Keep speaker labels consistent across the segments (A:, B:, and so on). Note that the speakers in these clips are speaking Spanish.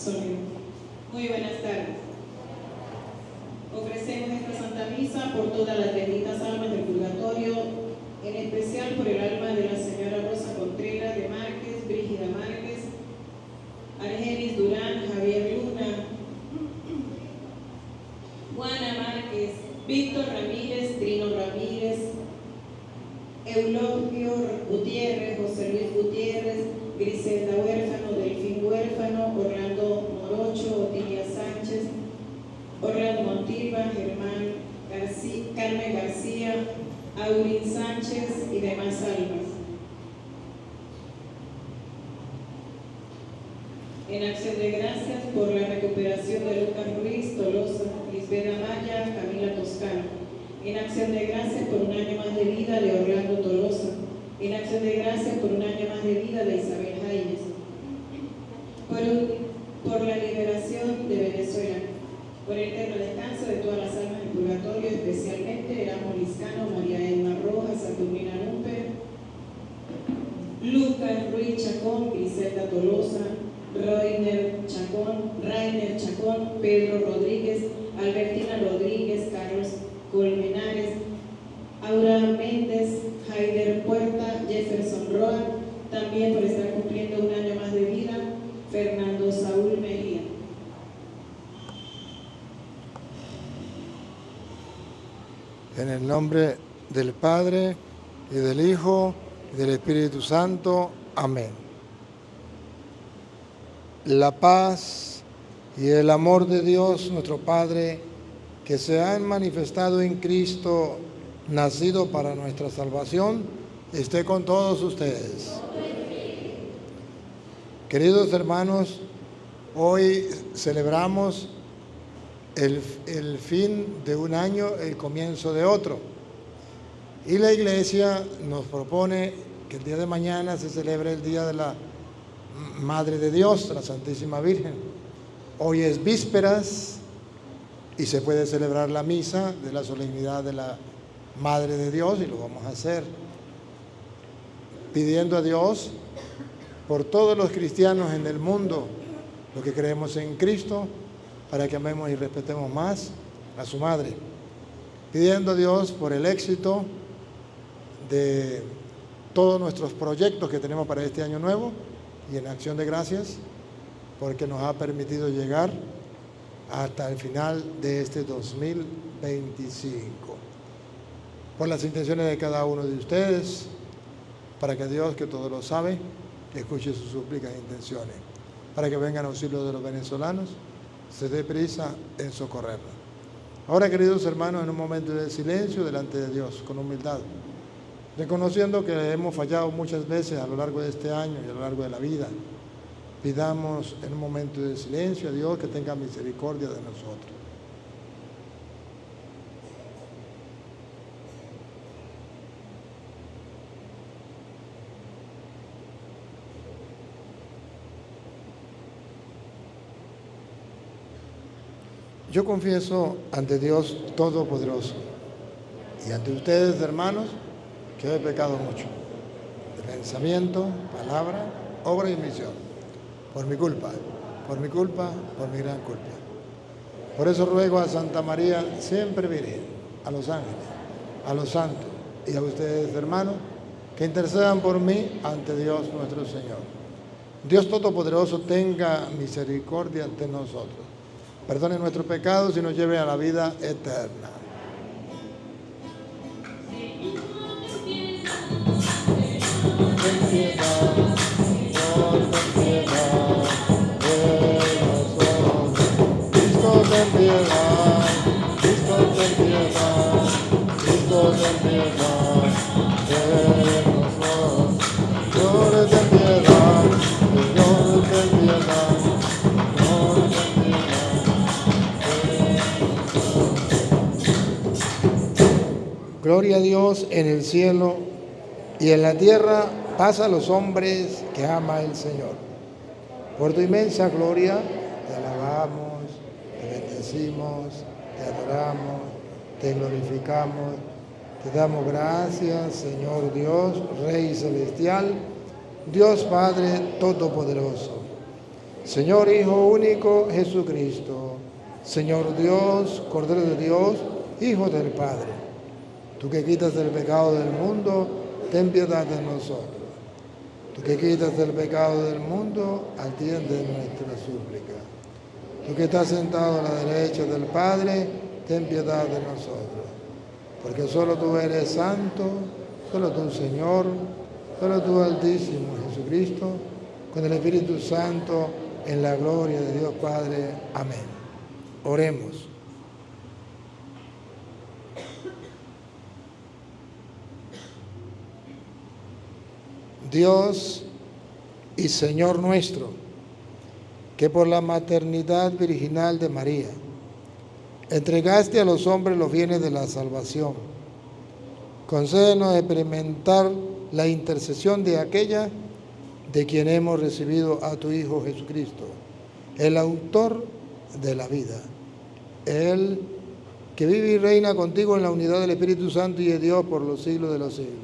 A: Sonido. Muy buenas tardes. Ofrecemos esta Santa Misa por todas las benditas almas del purgatorio, en especial por el alma de la señora Rosa Contreras de Márquez, Brígida Márquez, Argenis Durán, Javier Luna, Juana Márquez, Víctor Ramírez, Trino Ramírez, Eulogio Gutiérrez, José Luis Gutiérrez, Griselda Huérfano, Delfín Huérfano, Orlando Morocho, Otilia Sánchez, Orlando Montilva, Germán García, Carmen García, Aurín Sánchez y demás almas. En acción de gracias por la recuperación de Lucas Ruiz Tolosa, Lisbeth Amaya, Camila Toscano. En acción de gracias por un año más de vida de Orlando Tolosa. En acción de gracias por un año más de vida de Isabel Jaimes. Por la liberación de Venezuela. Por el eterno descanso de todas las almas del purgatorio, especialmente Erasmo Liscano, María Elma Rojas, Saturnina Numper, Lucas Ruiz Chacón, Griselda Tolosa, Rainer Chacón, Pedro Rodríguez, Albertina Rodríguez, Carlos Colmenares, Aura Méndez, Haider Puerta, Jefferson Roa, también por estar cumpliendo un año más de vida, Fernando Saúl Mejía.
B: En el nombre del Padre, y del Hijo, y del Espíritu Santo. Amén. La paz y el amor de Dios, nuestro Padre, que se han manifestado en Cristo, nacido para nuestra salvación, esté con todos ustedes. Queridos hermanos, hoy celebramos el fin de un año, el comienzo de otro. Y la Iglesia nos propone que el día de mañana se celebre el Día de la Madre de Dios, la Santísima Virgen. Hoy es vísperas y se puede celebrar la misa de la solemnidad de la Madre de Dios, y lo vamos a hacer pidiendo a Dios por todos los cristianos en el mundo, los que creemos en Cristo, para que amemos y respetemos más a su Madre, pidiendo a Dios por el éxito de todos nuestros proyectos que tenemos para este año nuevo, y en acción de gracias porque nos ha permitido llegar hasta el final de este 2025. Por las intenciones de cada uno de ustedes, para que Dios, que todo lo sabe, escuche sus súplicas e intenciones, para que vengan auxilio de los venezolanos, se dé prisa en socorrerla. Ahora, queridos hermanos, en un momento de silencio delante de Dios, con humildad, reconociendo que hemos fallado muchas veces a lo largo de este año y a lo largo de la vida, pidamos en un momento de silencio a Dios que tenga misericordia de nosotros. Yo confieso ante Dios Todopoderoso y ante ustedes, hermanos, que he pecado mucho, de pensamiento, palabra, obra y omisión, por mi culpa, por mi gran culpa. Por eso ruego a Santa María, siempre Virgen, a los ángeles, a los santos y a ustedes, hermanos, que intercedan por mí ante Dios nuestro Señor. Dios Todopoderoso tenga misericordia ante nosotros, perdone nuestros pecados y nos lleve a la vida eterna. Ten piedad, Señor, ten piedad de nosotros. Cristo, ten piedad, Cristo, ten piedad, Cristo, ten piedad de nosotros. Señor, ten piedad, Señor, ten piedad, Señor, ten piedad. Gloria a Dios en el cielo y en la tierra paz a los hombres que ama el Señor. Por tu inmensa gloria te alabamos, te bendecimos, te adoramos, te glorificamos, te damos gracias, Señor Dios, Rey celestial, Dios Padre Todopoderoso. Señor Hijo único Jesucristo, Señor Dios, Cordero de Dios, Hijo del Padre, tú que quitas el pecado del mundo, ten piedad de nosotros. Tú que quitas el pecado del mundo, atiende nuestra súplica. Tú que estás sentado a la derecha del Padre, ten piedad de nosotros. Porque solo tú eres santo, solo tú Señor, solo tú Altísimo Jesucristo, con el Espíritu Santo, en la gloria de Dios Padre. Amén. Oremos. Dios y Señor nuestro, que por la maternidad virginal de María entregaste a los hombres los bienes de la salvación, concédenos experimentar la intercesión de aquella de quien hemos recibido a tu Hijo Jesucristo, el autor de la vida. Él que vive y reina contigo en la unidad del Espíritu Santo y de Dios por los siglos de los siglos.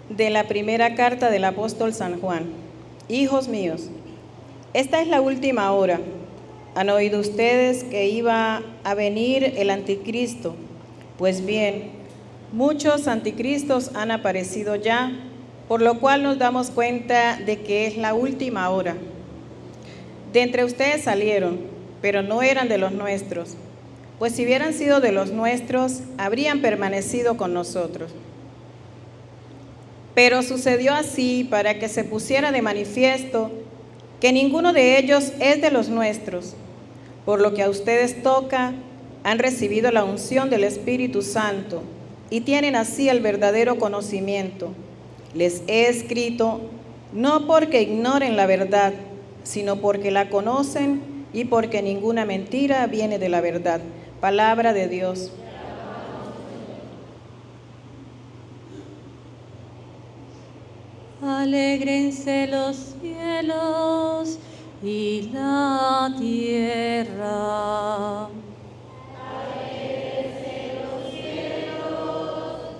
A: De la primera carta del apóstol San Juan. Hijos míos, esta es la última hora. ¿Han oído ustedes que iba a venir el anticristo? Pues bien, muchos anticristos han aparecido ya, por lo cual nos damos cuenta de que es la última hora. De entre ustedes salieron, pero no eran de los nuestros, pues si hubieran sido de los nuestros, habrían permanecido con nosotros. Pero sucedió así para que se pusiera de manifiesto que ninguno de ellos es de los nuestros. Por lo que a ustedes toca, han recibido la unción del Espíritu Santo y tienen así el verdadero conocimiento. Les he escrito no porque ignoren la verdad, sino porque la conocen y porque ninguna mentira viene de la verdad. Palabra de Dios.
C: Alégrense los cielos y la tierra. Alégrense los cielos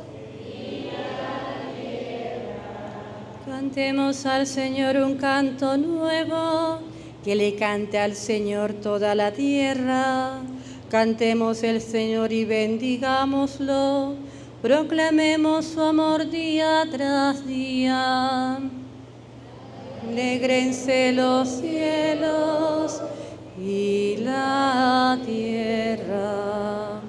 C: y la tierra. Cantemos al Señor un canto nuevo, que le cante al Señor toda la tierra. Cantemos el Señor y bendigámoslo. Proclamemos su amor día tras día. Alégrense los cielos y la tierra.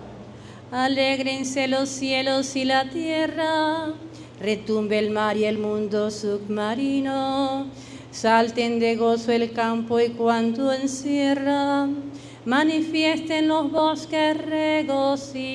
C: Alégrense los cielos y la tierra. Retumbe el mar y el mundo submarino. Salten de gozo el campo y cuanto encierra. Manifiesten los bosques regocijo.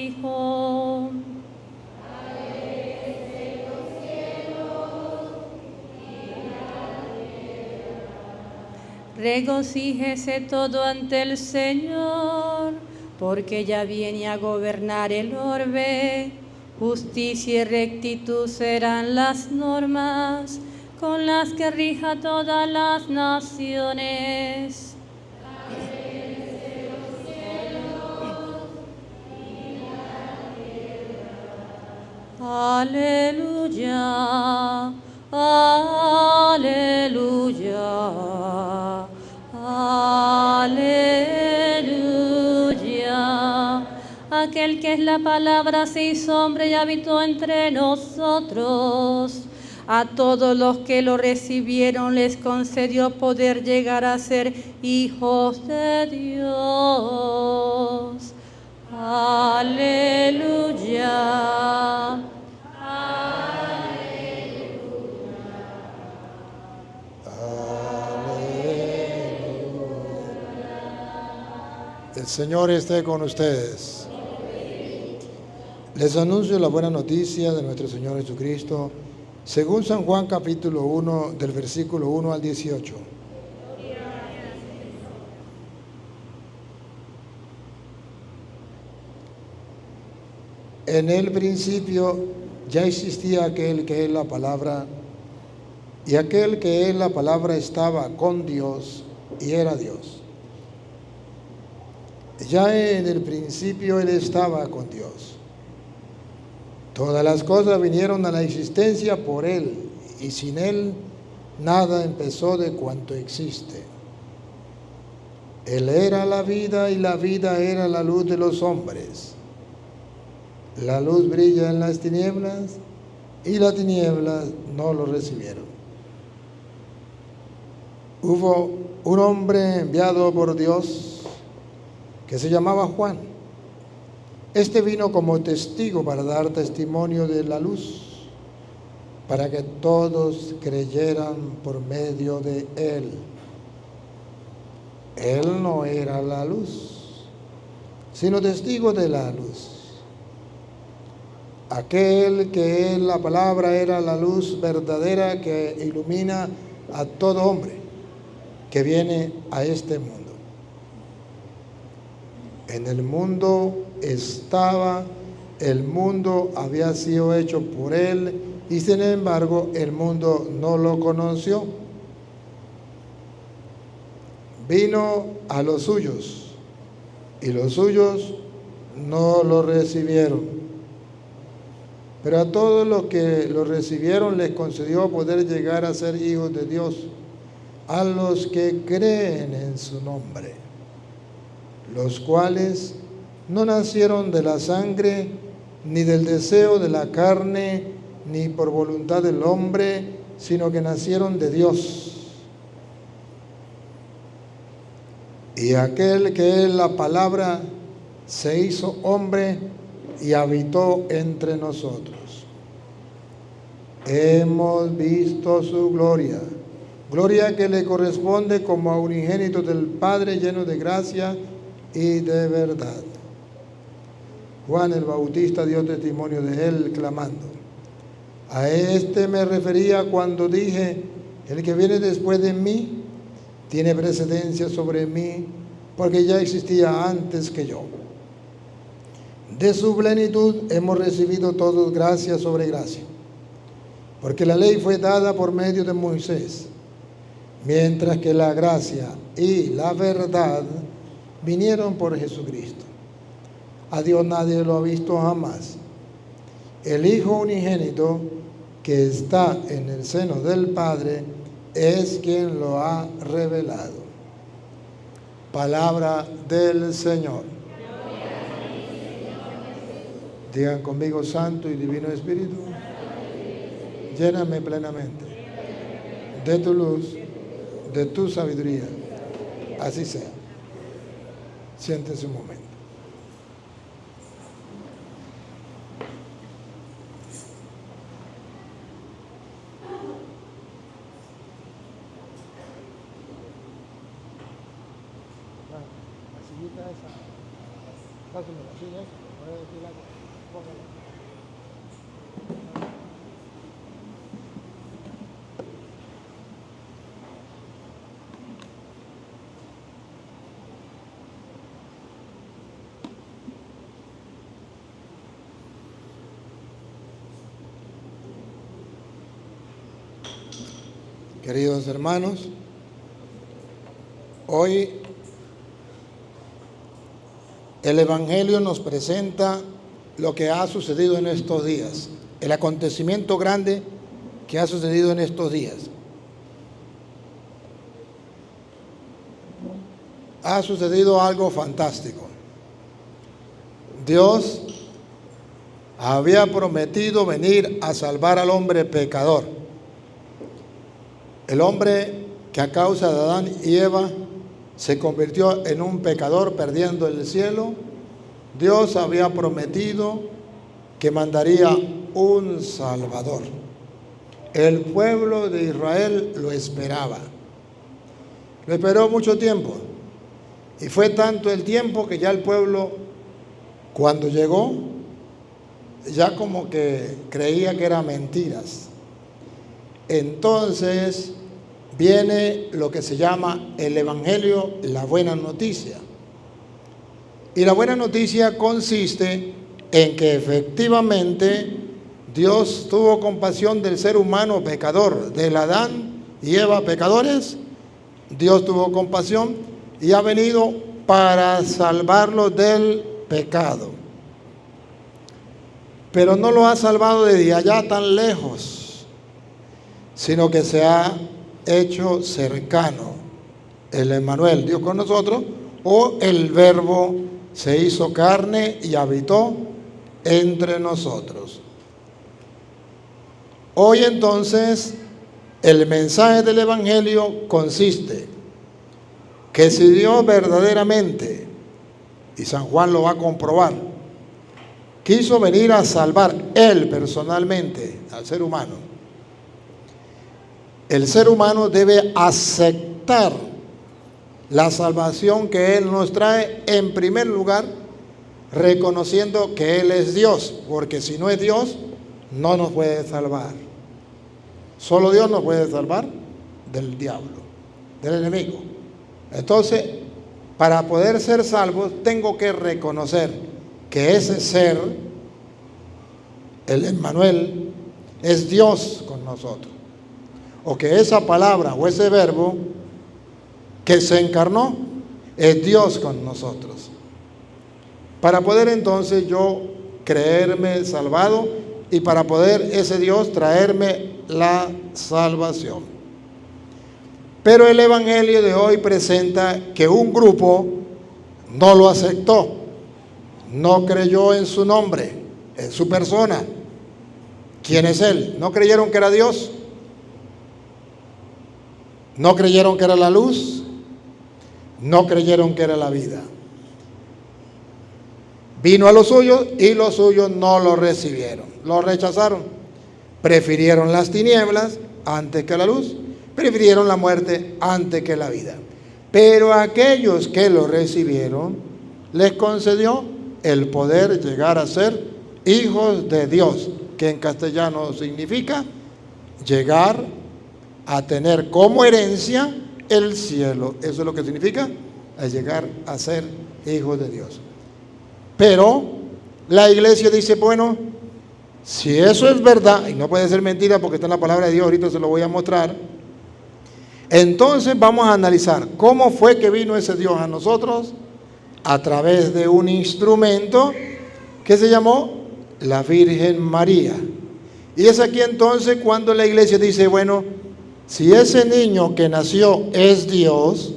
C: Regocíjese todo ante el Señor, porque ya viene a gobernar el orbe. Justicia y rectitud serán las normas con las que rija todas las naciones. Alégrense los cielos y la tierra. Aleluya, aleluya. Aleluya. Aquel que es la palabra se hizo hombre y habitó entre nosotros. A todos los que lo recibieron les concedió poder llegar a ser hijos de Dios. Aleluya.
B: El Señor esté con ustedes. Les anuncio la buena noticia de nuestro Señor Jesucristo, según San Juan capítulo 1, del versículo 1 al 18. En el principio ya existía aquel que es la palabra, y aquel que es la palabra estaba con Dios y era Dios. Ya en el principio Él estaba con Dios. Todas las cosas vinieron a la existencia por Él, y sin Él nada empezó de cuanto existe. Él era la vida y la vida era la luz de los hombres. La luz brilla en las tinieblas y las tinieblas no lo recibieron. Hubo un hombre enviado por Dios que se llamaba Juan. Este vino como testigo para dar testimonio de la luz, para que todos creyeran por medio de él. Él no era la luz, sino testigo de la luz. Aquel que es la palabra era la luz verdadera que ilumina a todo hombre que viene a este mundo. En el mundo estaba, el mundo había sido hecho por él, y sin embargo el mundo no lo conoció. Vino a los suyos, y los suyos no lo recibieron. Pero a todos los que lo recibieron les concedió poder llegar a ser hijos de Dios, a los que creen en su nombre, los cuales no nacieron de la sangre, ni del deseo de la carne, ni por voluntad del hombre, sino que nacieron de Dios. Y aquel que es la palabra se hizo hombre y habitó entre nosotros. Hemos visto su gloria, gloria que le corresponde como a unigénito del Padre, lleno de gracia y de verdad. Juan el Bautista dio testimonio de él, clamando: a este me refería cuando dije, el que viene después de mí tiene precedencia sobre mí, porque ya existía antes que yo. De su plenitud hemos recibido todos gracia sobre gracia, porque la ley fue dada por medio de Moisés, mientras que la gracia y la verdad vinieron por Jesucristo. A Dios nadie lo ha visto jamás. El Hijo unigénito que está en el seno del Padre es quien lo ha revelado. Palabra del Señor. Digan conmigo: Santo y Divino Espíritu, lléname plenamente de tu luz, de tu sabiduría. Así sea. Siéntese un momento. La sillita esa, pásame la silla esa, voy a decir algo, póngala. Queridos hermanos, hoy el Evangelio nos presenta lo que ha sucedido en estos días, el acontecimiento grande que ha sucedido en estos días. Ha sucedido algo fantástico. Dios había prometido venir a salvar al hombre pecador. El hombre que a causa de Adán y Eva se convirtió en un pecador, perdiendo el cielo. Dios había prometido que mandaría un Salvador. El pueblo de Israel lo esperaba. Lo esperó mucho tiempo. Y fue tanto el tiempo que ya el pueblo, cuando llegó, ya como que creía que eran mentiras. Entonces viene lo que se llama el Evangelio, la buena noticia. Y la buena noticia consiste en que efectivamente Dios tuvo compasión del ser humano pecador, del Adán y Eva pecadores. Dios tuvo compasión y ha venido para salvarlo del pecado. Pero no lo ha salvado desde allá tan lejos, sino que se ha hecho cercano. El Emmanuel, Dios con nosotros, o el Verbo se hizo carne y habitó entre nosotros. Hoy entonces el mensaje del Evangelio consiste que si Dios verdaderamente, y San Juan lo va a comprobar, quiso venir a salvar Él personalmente al ser humano, el ser humano debe aceptar la salvación que Él nos trae, en primer lugar, reconociendo que Él es Dios, porque si no es Dios, no nos puede salvar. Solo Dios nos puede salvar del diablo, del enemigo. Entonces, para poder ser salvos, tengo que reconocer que ese ser, el Emmanuel, es Dios con nosotros. O que esa palabra o ese verbo que se encarnó es Dios con nosotros. Para poder entonces yo creerme salvado y para poder ese Dios traerme la salvación. Pero el Evangelio de hoy presenta que un grupo no lo aceptó, no creyó en su nombre, en su persona. ¿Quién es Él? ¿No creyeron que era Dios? ¿No creyeron que era la luz? No creyeron que era la vida. Vino a los suyos y los suyos no lo recibieron, lo rechazaron. Prefirieron las tinieblas antes que la luz, prefirieron la muerte antes que la vida. Pero a aquellos que lo recibieron, les concedió el poder llegar a ser hijos de Dios, que en castellano significa llegar a tener como herencia el cielo. Eso es lo que significa a llegar a ser hijos de Dios. Pero la iglesia dice, bueno, si eso es verdad, y no puede ser mentira porque está en la palabra de Dios, ahorita se lo voy a mostrar, entonces vamos a analizar cómo fue que vino ese Dios a nosotros a través de un instrumento que se llamó la Virgen María. Y es aquí entonces cuando la iglesia dice, bueno, si ese niño que nació es Dios,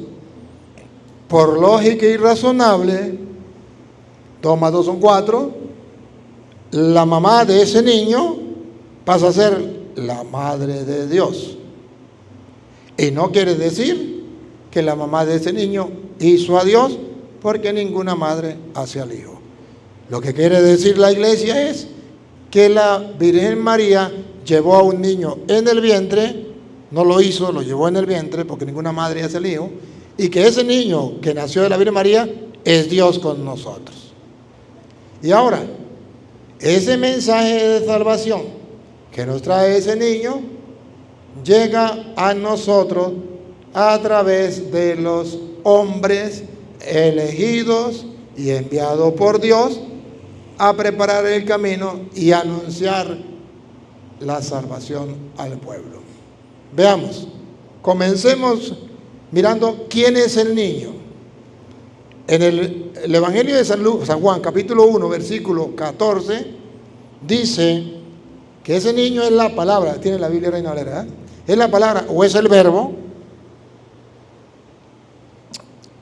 B: por lógica y razonable, 2 más 2 son 4, la mamá de ese niño pasa a ser la madre de Dios. Y no quiere decir que la mamá de ese niño hizo a Dios, porque ninguna madre hace al hijo. Lo que quiere decir la iglesia es que la Virgen María llevó a un niño en el vientre, no lo hizo, lo llevó en el vientre, porque ninguna madre hace al hijo, y que ese niño que nació de la Virgen María es Dios con nosotros. Y ahora, ese mensaje de salvación que nos trae ese niño llega a nosotros a través de los hombres elegidos y enviados por Dios a preparar el camino y anunciar la salvación al pueblo. Veamos, comencemos mirando quién es el niño. En el Evangelio de San Juan, capítulo 1, versículo 14, dice que ese niño es la palabra, tiene la Biblia Reina Valera, ¿eh? Es la palabra o es el verbo,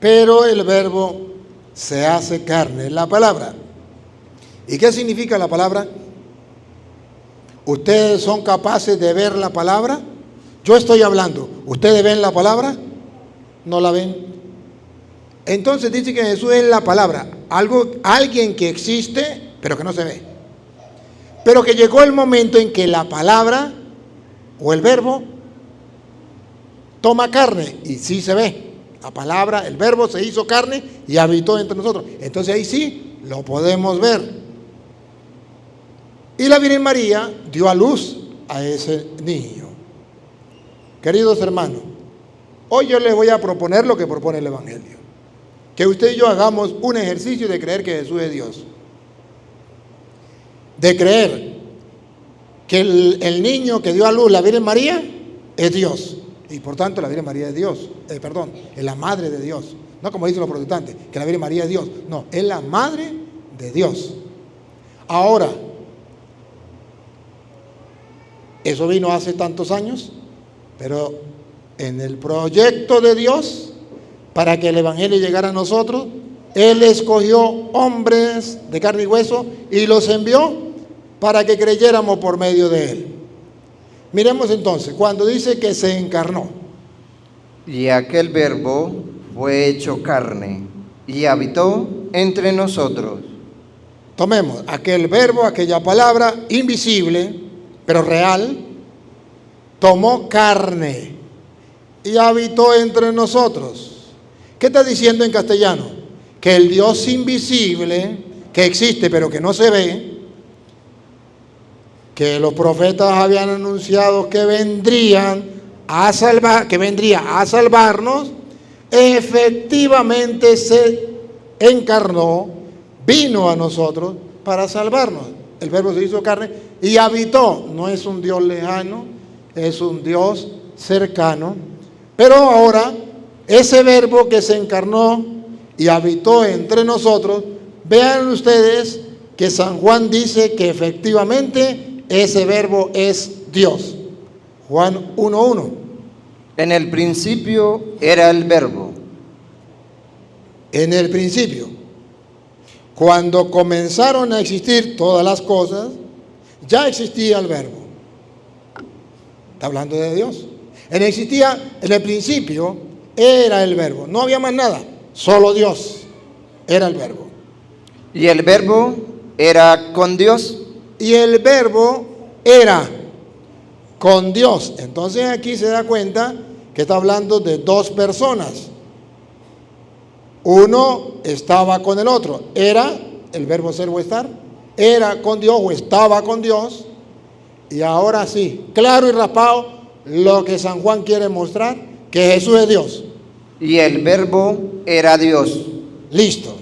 B: pero el verbo se hace carne, es la palabra. ¿Y qué significa la palabra? ¿Ustedes son capaces de ver la palabra? Yo estoy hablando, ¿ustedes ven la palabra? ¿No la ven? Entonces dice que Jesús es la palabra, alguien que existe, pero que no se ve. Pero que llegó el momento en que la palabra o el verbo toma carne y sí se ve. La palabra, el verbo se hizo carne y habitó entre nosotros. Entonces ahí sí lo podemos ver. Y la Virgen María dio a luz a ese niño. Queridos hermanos, hoy yo les voy a proponer lo que propone el Evangelio. Que usted y yo hagamos un ejercicio de creer que Jesús es Dios. De creer que el niño que dio a luz la Virgen María es Dios. Y por tanto la Virgen María es Dios. Es la madre de Dios. No como dicen los protestantes, que la Virgen María es Dios. No, es la madre de Dios. Ahora, eso vino hace tantos años, pero en el proyecto de Dios, para que el Evangelio llegara a nosotros, Él escogió hombres de carne y hueso y los envió para que creyéramos por medio de Él. Miremos entonces, cuando dice que se encarnó.
D: Y aquel verbo fue hecho carne y habitó entre nosotros.
B: Tomemos aquel verbo, aquella palabra invisible, pero real, tomó carne y habitó entre nosotros. ¿Qué está diciendo en castellano? Que el Dios invisible, que existe pero que no se ve, que los profetas habían anunciado que vendría a salvarnos, efectivamente se encarnó, vino a nosotros para salvarnos. El verbo se hizo carne y habitó. No es un Dios lejano, es un Dios cercano. Pero ahora, ese verbo que se encarnó y habitó entre nosotros, vean ustedes que San Juan dice que efectivamente ese verbo es Dios. Juan 1:1.
D: En el principio era el verbo.
B: En el principio, cuando comenzaron a existir todas las cosas, ya existía el verbo. Está hablando de Dios. En el principio era el verbo. No había más nada, solo Dios era el verbo.
D: Y el verbo era con Dios.
B: Y el verbo era con Dios. Entonces aquí se da cuenta que está hablando de dos personas. Uno estaba con el otro. Era el verbo ser o estar. Era con Dios o estaba con Dios. Y ahora sí, claro y raspado, lo que San Juan quiere mostrar, que Jesús es Dios.
D: Y el verbo era Dios.
B: Listo.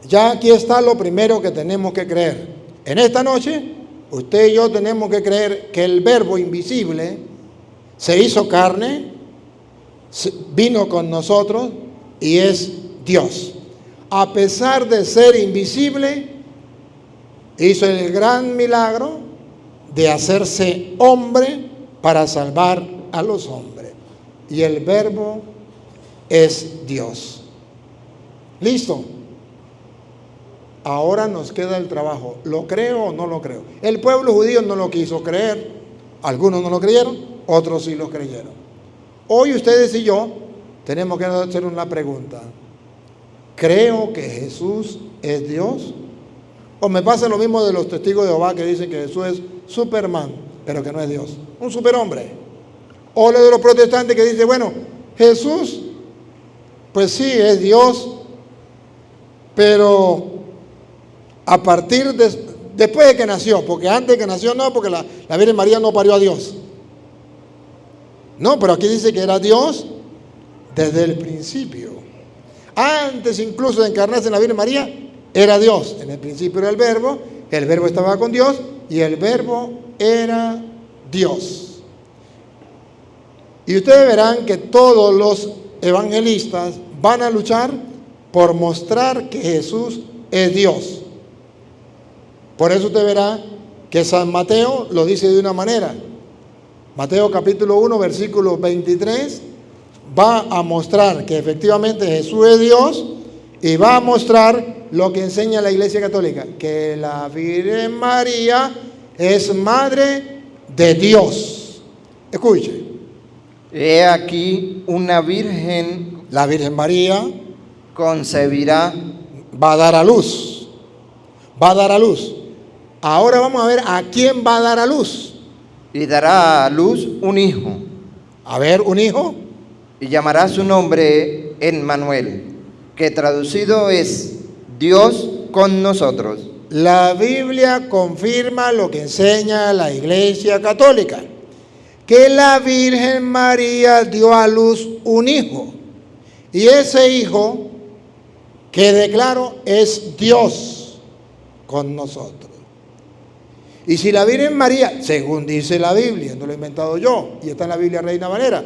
B: Ya aquí está lo primero que tenemos que creer. En esta noche, usted y yo tenemos que creer que el verbo invisible se hizo carne, vino con nosotros y es Dios. A pesar de ser invisible, hizo el gran milagro de hacerse hombre para salvar a los hombres. Y el verbo es Dios. ¿Listo? Ahora nos queda el trabajo. ¿Lo creo o no lo creo? El pueblo judío no lo quiso creer. Algunos no lo creyeron, otros sí lo creyeron. Hoy ustedes y yo tenemos que hacer una pregunta. ¿Creo que Jesús es Dios? ¿O me pasa lo mismo de los testigos de Jehová que dicen que Jesús es Superman, pero que no es Dios? Un superhombre. O lo de los protestantes que dicen, bueno, Jesús, pues sí, es Dios, pero a partir después de que nació, porque antes de que nació no, porque la Virgen María no parió a Dios. No, pero aquí dice que era Dios desde el principio. Antes incluso de encarnarse en la Virgen María, era Dios. En el principio era el verbo estaba con Dios y el verbo era Dios. Y ustedes verán que todos los evangelistas van a luchar por mostrar que Jesús es Dios. Por eso usted verá que San Mateo lo dice de una manera. Mateo capítulo 1, versículo 23, va a mostrar que efectivamente Jesús es Dios y va a mostrar lo que enseña la Iglesia Católica, que la Virgen María es madre de Dios. Escuche.
D: He aquí una virgen
B: La Virgen María
D: concebirá
B: va a dar a luz. Va a dar a luz. Ahora vamos a ver a quién va a dar a luz.
D: y dará a luz un hijo.
B: A ver, un hijo.
D: Y llamará su nombre Emmanuel, que traducido es Dios con nosotros.
B: La Biblia confirma lo que enseña la Iglesia Católica, que la Virgen María dio a luz un hijo. Y ese hijo, quede claro, es Dios con nosotros. Y si la Virgen María, según dice la Biblia, no lo he inventado yo, y está en la Biblia Reina Valera,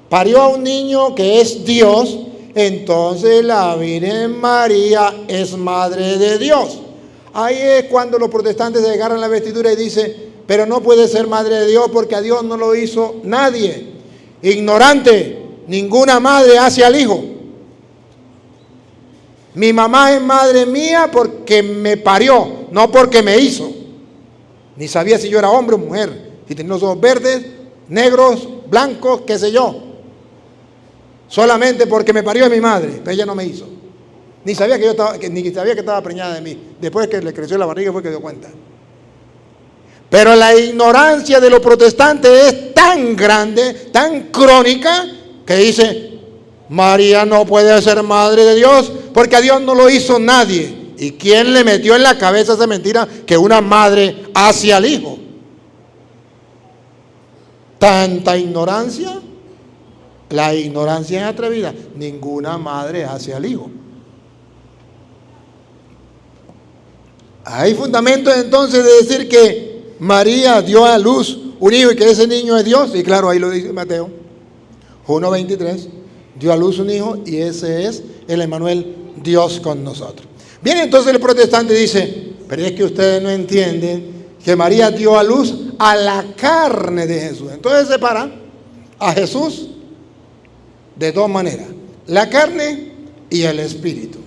B: parió a un niño que es Dios, entonces la Virgen María es Madre de Dios. Ahí es cuando los protestantes se agarran la vestidura y dicen, pero no puede ser Madre de Dios porque a Dios no lo hizo nadie. Ignorante, ninguna madre hace al hijo. Mi mamá es madre mía porque me parió, no porque me hizo. Ni sabía si yo era hombre o mujer, si tenía los ojos verdes, negros, blancos, qué sé yo. Solamente porque me parió mi madre, pero ella no me hizo. Ni sabía ni sabía que estaba preñada de mí. Después que le creció la barriga fue que dio cuenta. Pero la ignorancia de los protestantes es tan grande, tan crónica, que dice, María no puede ser madre de Dios porque a Dios no lo hizo nadie. ¿Y quién le metió en la cabeza esa mentira que una madre hace al hijo? Tanta ignorancia. La ignorancia es atrevida. Ninguna madre hace al hijo. Hay fundamentos entonces de decir que María dio a luz un hijo y que ese niño es Dios. Y claro, ahí lo dice Mateo 1:23. Dio a luz un hijo y ese es el Emmanuel, Dios con nosotros. Bien, entonces el protestante dice, pero es que ustedes no entienden que María dio a luz a la carne de Jesús. Entonces separa a Jesús de dos maneras, la carne y el espíritu.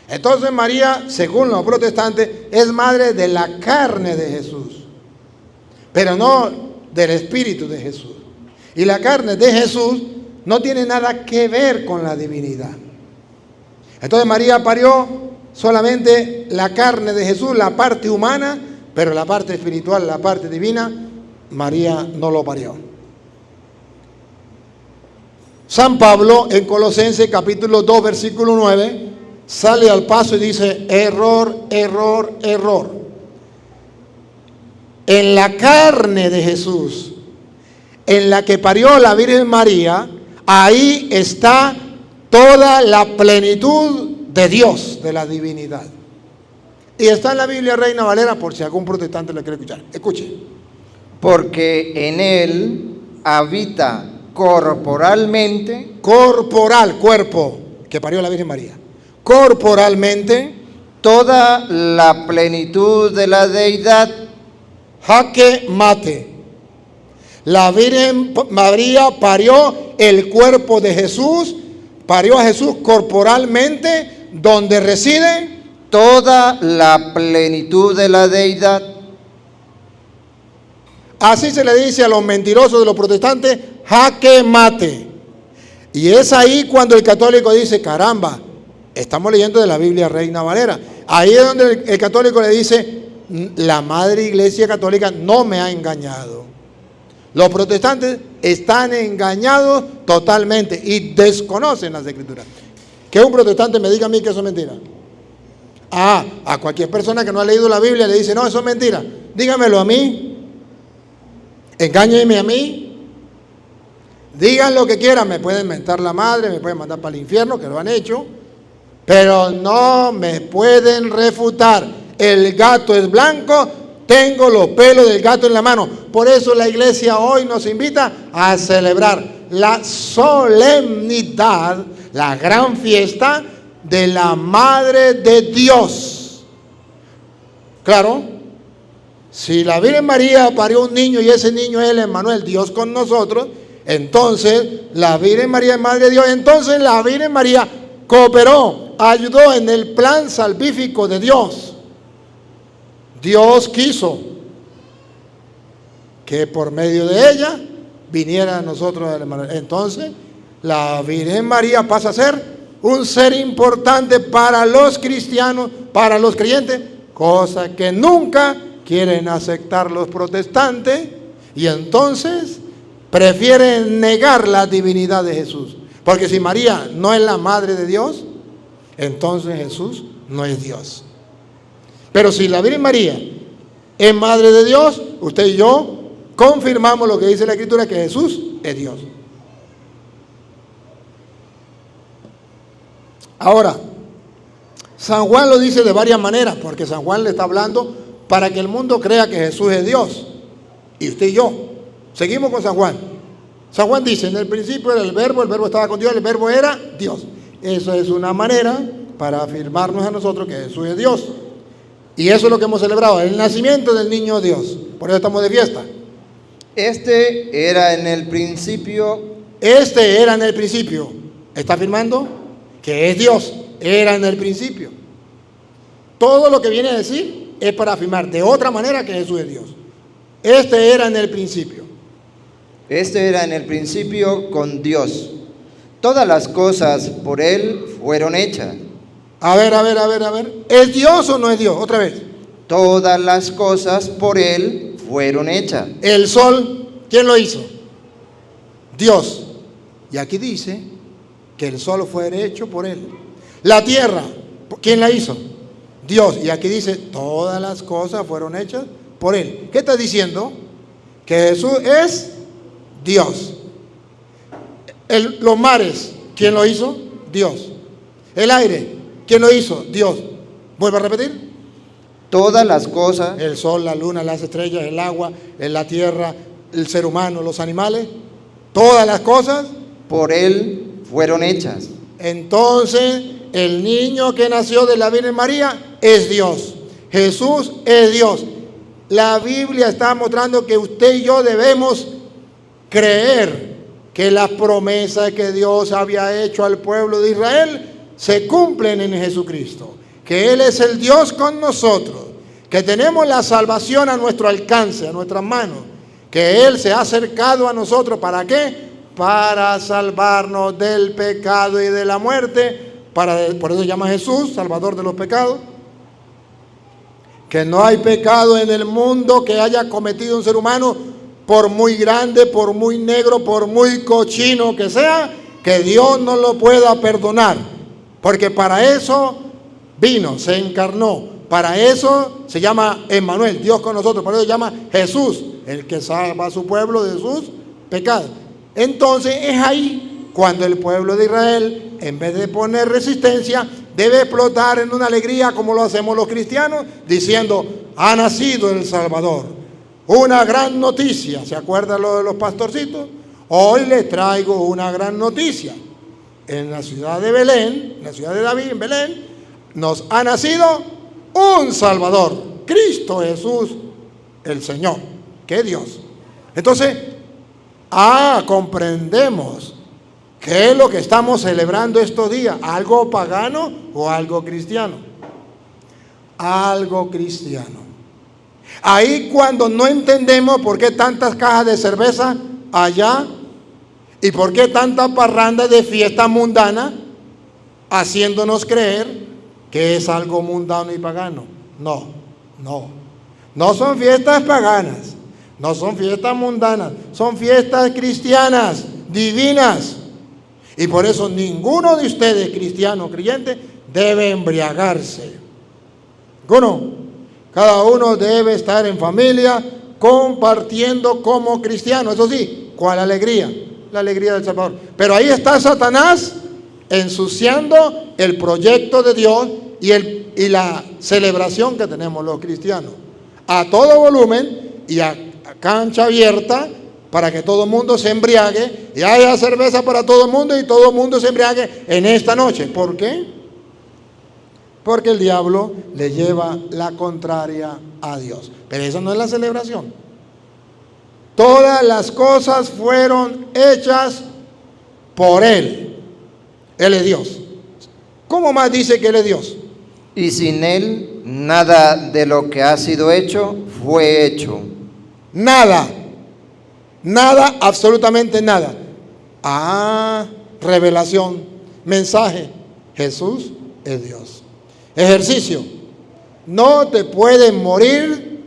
B: Entonces María, según los protestantes, es madre de la carne de Jesús, pero no del espíritu de Jesús. Y la carne de Jesús no tiene nada que ver con la divinidad. Entonces María parió solamente la carne de Jesús, la parte humana, pero la parte espiritual, la parte divina, María no lo parió. San Pablo en Colosenses capítulo 2 versículo 9 sale al paso y dice, error, error, error. En la carne de Jesús, en la que parió la Virgen María, ahí está toda la plenitud de Dios, de la divinidad. Y está en la Biblia Reina Valera por si algún protestante la quiere escuchar. Escuche.
D: Porque en él habita corporalmente,
B: corporal, cuerpo, que parió la Virgen María, corporalmente,
D: toda la plenitud de la deidad.
B: Jaque mate. La Virgen María parió el cuerpo de Jesús, parió a Jesús corporalmente, donde reside
D: toda la plenitud de la deidad.
B: Así se le dice a los mentirosos de los protestantes, jaque mate. Y es ahí cuando el católico dice, caramba, estamos leyendo de la Biblia Reina Valera. Ahí es donde el católico le dice, la Madre Iglesia Católica no me ha engañado. Los protestantes están engañados totalmente y desconocen las Escrituras. Que un protestante me diga a mí que eso es mentira. A cualquier persona que no ha leído la Biblia le dice, no, eso es mentira. Dígamelo a mí. Engáñenme a mí. Digan lo que quieran, me pueden mentar la madre, me pueden mandar para el infierno, que lo han hecho, pero no me pueden refutar. El gato es blanco, tengo los pelos del gato en la mano. Por eso la iglesia hoy nos invita a celebrar la solemnidad, la gran fiesta de la Madre de Dios. Claro, si la Virgen María parió un niño y ese niño es el Emmanuel, Dios con nosotros, entonces la Virgen María es Madre de Dios. Entonces la Virgen María cooperó, ayudó en el plan salvífico de Dios. Dios quiso que por medio de ella viniera a nosotros el Emmanuel. Entonces la Virgen María pasa a ser un ser importante para los cristianos, para los creyentes, cosa que nunca quieren aceptar los protestantes, y entonces prefieren negar la divinidad de Jesús. Porque si María no es la Madre de Dios, entonces Jesús no es Dios. Pero si la Virgen María es Madre de Dios, usted y yo confirmamos lo que dice la Escritura, que Jesús es Dios. Ahora, San Juan lo dice de varias maneras, porque San Juan le está hablando para que el mundo crea que Jesús es Dios. Y usted y yo. Seguimos con San Juan. San Juan dice, en el principio era el verbo estaba con Dios, el verbo era Dios. Eso es una manera para afirmarnos a nosotros que Jesús es Dios. Y eso es lo que hemos celebrado, el nacimiento del niño Dios. Por eso estamos de fiesta.
D: Este era en el principio.
B: Este era en el principio. Está afirmando que es Dios. Era en el principio. Todo lo que viene a decir es para afirmar de otra manera que Jesús es Dios. Este era en el principio.
D: Este era en el principio con Dios. Todas las cosas por Él fueron hechas.
B: A ver. ¿Es Dios o no es Dios? Otra vez.
D: Todas las cosas por Él fueron hechas.
B: El sol, ¿quién lo hizo? Dios. Y aquí dice que el sol fue hecho por Él. La tierra, ¿quién la hizo? Dios. Y aquí dice, todas las cosas fueron hechas por Él. ¿Qué está diciendo? Que Jesús es Dios. Los mares, ¿quién lo hizo? Dios. El aire, ¿quién lo hizo? Dios. ¿Vuelvo a repetir?
D: Todas las cosas.
B: El sol, la luna, las estrellas, el agua, la tierra, el ser humano, los animales. Todas las cosas
D: por Él fueron hechas.
B: Entonces, el niño que nació de la Virgen María es Dios. Jesús es Dios. La Biblia está mostrando que usted y yo debemos creer que las promesas que Dios había hecho al pueblo de Israel se cumplen en Jesucristo. Que Él es el Dios con nosotros. Que tenemos la salvación a nuestro alcance, a nuestras manos. Que Él se ha acercado a nosotros. ¿Para qué? Para salvarnos del pecado y de la muerte. Por eso se llama Jesús, Salvador de los pecados. Que no hay pecado en el mundo que haya cometido un ser humano, por muy grande, por muy negro, por muy cochino que sea, que Dios no lo pueda perdonar. Porque para eso vino, se encarnó. Para eso se llama Emmanuel, Dios con nosotros. Por eso se llama Jesús, el que salva a su pueblo de sus pecados. Entonces es ahí cuando el pueblo de Israel, en vez de poner resistencia, debe explotar en una alegría como lo hacemos los cristianos, diciendo, ha nacido el Salvador. Una gran noticia. ¿Se acuerdan lo de los pastorcitos? Hoy les traigo una gran noticia. En la ciudad de Belén, en la ciudad de David, en Belén, nos ha nacido un Salvador. Cristo Jesús, el Señor, que es Dios. Entonces, comprendemos qué es lo que estamos celebrando estos días. ¿Algo pagano o algo cristiano? Algo cristiano. Ahí cuando no entendemos por qué tantas cajas de cerveza allá y por qué tanta parranda de fiesta mundana, haciéndonos creer que es algo mundano y pagano. No son fiestas paganas, no son fiestas mundanas, son fiestas cristianas, divinas. Y por eso ninguno de ustedes, cristiano o creyente, debe embriagarse. Ninguno. Cada uno debe estar en familia, compartiendo como cristiano. Eso sí, ¿cuál alegría? La alegría del Salvador. Pero ahí está Satanás ensuciando el proyecto de Dios y la celebración que tenemos los cristianos. A todo volumen y a cancha abierta, para que todo el mundo se embriague y haya cerveza para todo el mundo y todo el mundo se embriague en esta noche. ¿Por qué? Porque el diablo le lleva la contraria a Dios. Pero esa no es la celebración. Todas las cosas fueron hechas por Él. Él es Dios. ¿Cómo más dice que Él es Dios?
D: Y sin Él, nada de lo que ha sido hecho fue hecho.
B: Nada. Nada, absolutamente nada. Revelación, mensaje. Jesús es Dios. Ejercicio. No te puedes morir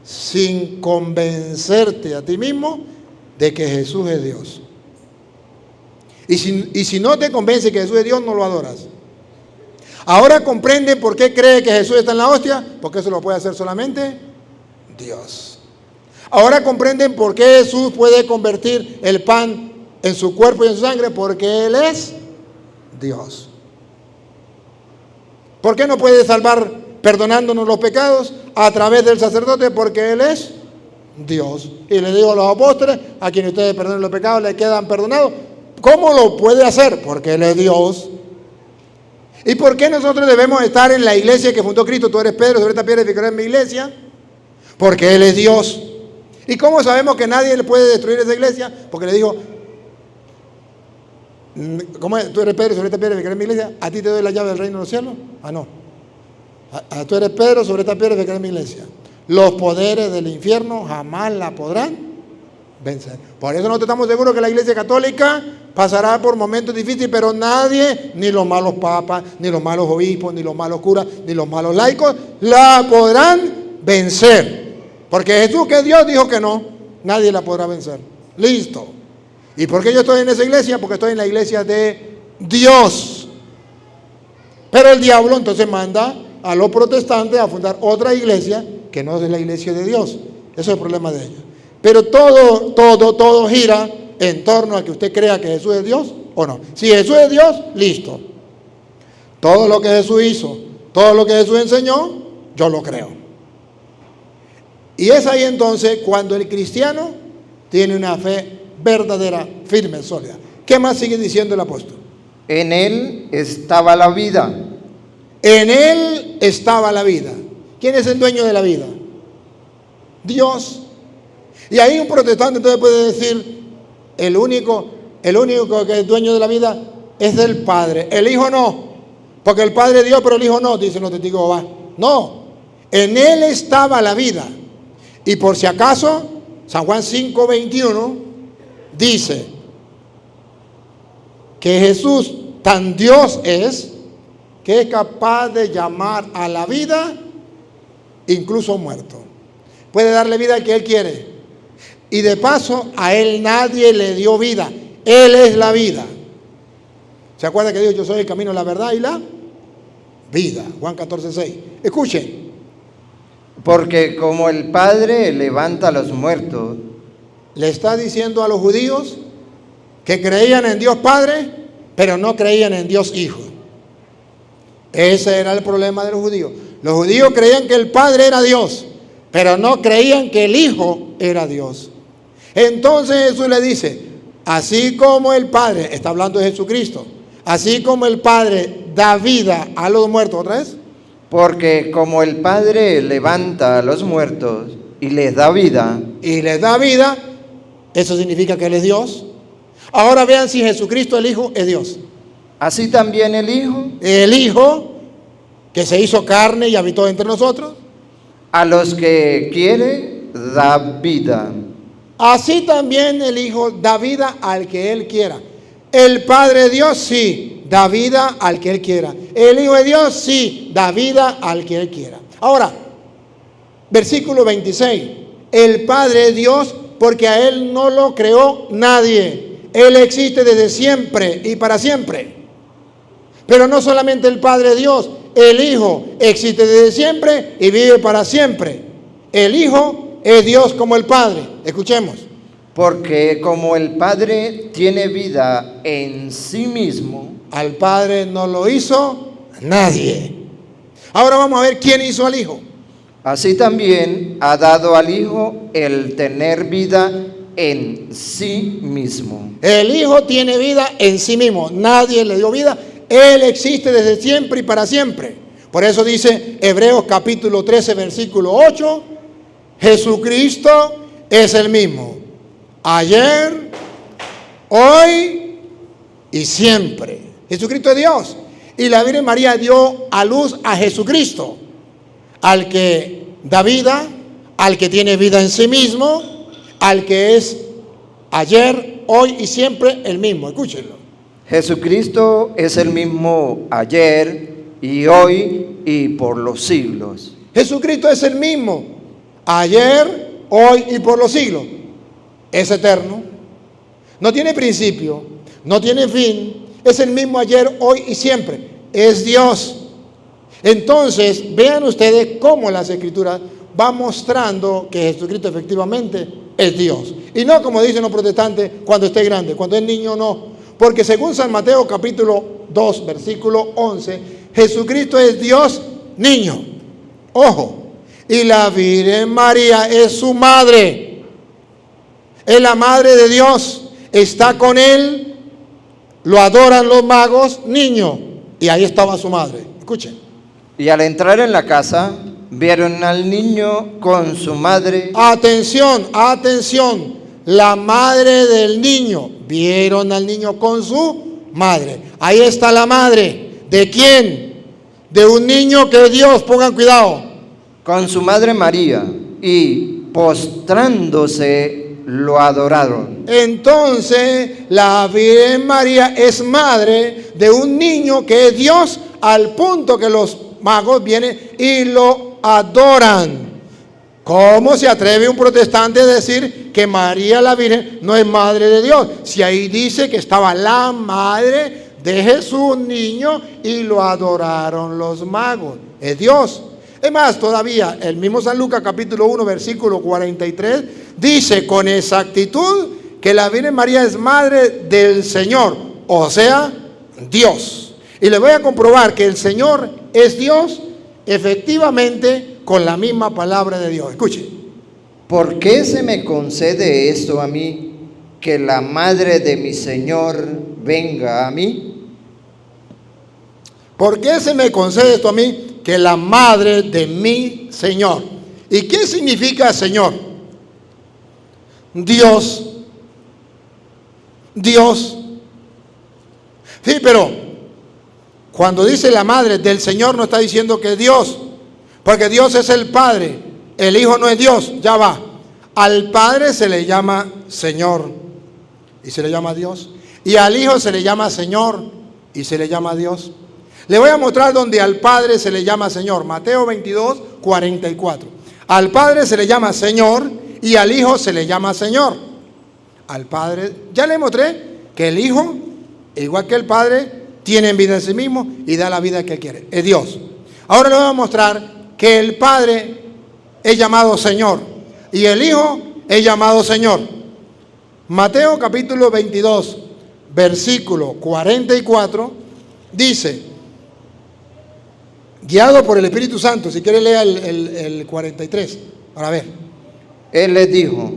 B: sin convencerte a ti mismo de que Jesús es Dios. Y si no te convence que Jesús es Dios, no lo adoras. Ahora comprende por qué cree que Jesús está en la hostia, porque eso lo puede hacer solamente Dios. Ahora comprenden por qué Jesús puede convertir el pan en su cuerpo y en su sangre, porque Él es Dios. ¿Por qué no puede salvar perdonándonos los pecados a través del sacerdote? Porque Él es Dios. Y le digo a los apóstoles, a quienes ustedes perdonen los pecados, le quedan perdonados. ¿Cómo lo puede hacer? Porque Él es Dios. ¿Y por qué nosotros debemos estar en la iglesia que fundó Cristo? Tú eres Pedro, sobre esta piedra edificaré mi iglesia. Porque Él es Dios. ¿Y cómo sabemos que nadie le puede destruir esa iglesia? Porque le dijo, ¿cómo es? Tú eres Pedro, sobre esta piedra edificaré mi iglesia. ¿A ti te doy la llave del reino de los cielos? Ah, no. Tú eres Pedro, sobre esta piedra edificaré mi iglesia. Los poderes del infierno jamás la podrán vencer. Por eso nosotros estamos seguros que la iglesia católica pasará por momentos difíciles, pero nadie, ni los malos papas, ni los malos obispos, ni los malos curas, ni los malos laicos, la podrán vencer. Porque Jesús, que es Dios, dijo que no, nadie la podrá vencer. Listo. ¿Y por qué yo estoy en esa iglesia? Porque estoy en la iglesia de Dios. Pero el diablo entonces manda a los protestantes a fundar otra iglesia que no es la iglesia de Dios. Eso es el problema de ellos. Pero todo gira en torno a que usted crea que Jesús es Dios o no. Si Jesús es Dios, listo. Todo lo que Jesús hizo, todo lo que Jesús enseñó, yo lo creo. Y es ahí entonces cuando el cristiano tiene una fe verdadera, firme, sólida. ¿Qué más sigue diciendo el apóstol?
D: En Él estaba la vida.
B: En Él estaba la vida. ¿Quién es el dueño de la vida? Dios. Y ahí un protestante entonces puede decir, el único que es dueño de la vida es el Padre. El Hijo no, porque el Padre es Dios, pero el Hijo no, dice no te digo va. No, en Él estaba la vida. Y por si acaso, San Juan 5:21 dice que Jesús tan Dios es que es capaz de llamar a la vida incluso muerto. Puede darle vida al que Él quiere. Y de paso, a Él nadie le dio vida. Él es la vida. ¿Se acuerda que dijo, yo soy el camino, la verdad y la vida? Juan 14:6. Escuchen.
D: Porque como el Padre levanta a los muertos.
B: Le está diciendo a los judíos que creían en Dios Padre, pero no creían en Dios Hijo. Ese era el problema de los judíos. Los judíos creían que el Padre era Dios, pero no creían que el Hijo era Dios. Entonces Jesús le dice, así como el Padre, está hablando de Jesucristo, así como el Padre da vida a los muertos, ¿otra vez?
D: Porque como el Padre levanta a los muertos y les da vida.
B: Y les da vida, eso significa que Él es Dios. Ahora vean si Jesucristo el Hijo es Dios.
D: Así también el Hijo.
B: El Hijo que se hizo carne y habitó entre nosotros.
D: A los que quiere da vida.
B: Así también el Hijo da vida al que Él quiera. El Padre Dios sí da vida al que Él quiera. El Hijo de Dios sí da vida al que Él quiera. Ahora, versículo 26. El Padre Dios, porque a Él no lo creó nadie. Él existe desde siempre y para siempre. Pero no solamente el Padre Dios, el Hijo existe desde siempre y vive para siempre. El Hijo es Dios como el Padre. Escuchemos.
D: Porque como el Padre tiene vida en sí mismo.
B: Al Padre no lo hizo nadie. Ahora vamos a ver quién hizo al Hijo.
D: Así también ha dado al Hijo el tener vida en sí mismo.
B: El Hijo tiene vida en sí mismo. Nadie le dio vida. Él existe desde siempre y para siempre. Por eso dice Hebreos capítulo 13, versículo 8. Jesucristo es el mismo. Ayer, hoy y siempre. Jesucristo es Dios. Y la Virgen María dio a luz a Jesucristo. Al que da vida, al que tiene vida en sí mismo, al que es ayer, hoy y siempre el mismo. Escúchenlo.
D: Jesucristo es el mismo ayer y hoy y por los siglos.
B: Jesucristo es el mismo ayer, hoy y por los siglos. Es eterno. No tiene principio, no tiene fin. Es el mismo ayer, hoy y siempre. Es Dios. Entonces, vean ustedes cómo las Escrituras van mostrando que Jesucristo efectivamente es Dios. Y no como dicen los protestantes, cuando esté grande, cuando es niño no. Porque según San Mateo capítulo 2, versículo 11, Jesucristo es Dios niño. Ojo. Y la Virgen María es su madre. Es la madre de Dios. Está con Él. Lo adoran los magos niño. y ahí estaba su madre. Escuchen.
D: Y al entrar en la casa, vieron al niño con su madre.
B: Atención, atención. La madre del niño. Vieron al niño con su madre. Ahí está la madre. ¿De quién? De un niño que Dios, pongan cuidado.
D: Con su madre María. Y postrándose lo adoraron.
B: Entonces la Virgen María es madre de un niño que es Dios, al punto que los magos vienen y lo adoran. ¿Cómo se atreve un protestante a decir que María la Virgen no es madre de Dios? Si ahí dice que estaba la madre de Jesús niño y lo adoraron los magos. Es Dios. Es más, todavía el mismo San Lucas capítulo 1 versículo 43 dice con exactitud que la Virgen María es madre del Señor, o sea, Dios. Y le voy a comprobar que el Señor es Dios efectivamente con la misma palabra de Dios. Escuche.
D: ¿Por qué se me concede esto a mí, que la madre de mi Señor venga a mí?
B: ¿Por qué se me concede esto a mí, que la madre de mi Señor? ¿Y qué significa Señor? Dios. Dios. Sí, pero cuando dice la madre del Señor no está diciendo que es Dios, porque Dios es el Padre, el Hijo no es Dios, ya va. Al Padre se le llama Señor y se le llama Dios, y al Hijo se le llama Señor y se le llama Dios. Le voy a mostrar donde al Padre se le llama Señor. Mateo 22, 44. Al Padre se le llama Señor y al Hijo se le llama Señor. Al Padre, ya le mostré que el Hijo, igual que el Padre, tiene vida en sí mismo y da la vida que Él quiere. Es Dios. Ahora le voy a mostrar que el Padre es llamado Señor y el Hijo es llamado Señor. Mateo capítulo 22, versículo 44, dice, guiado por el Espíritu Santo, si quiere lea el 43, para ver.
D: Él les dijo,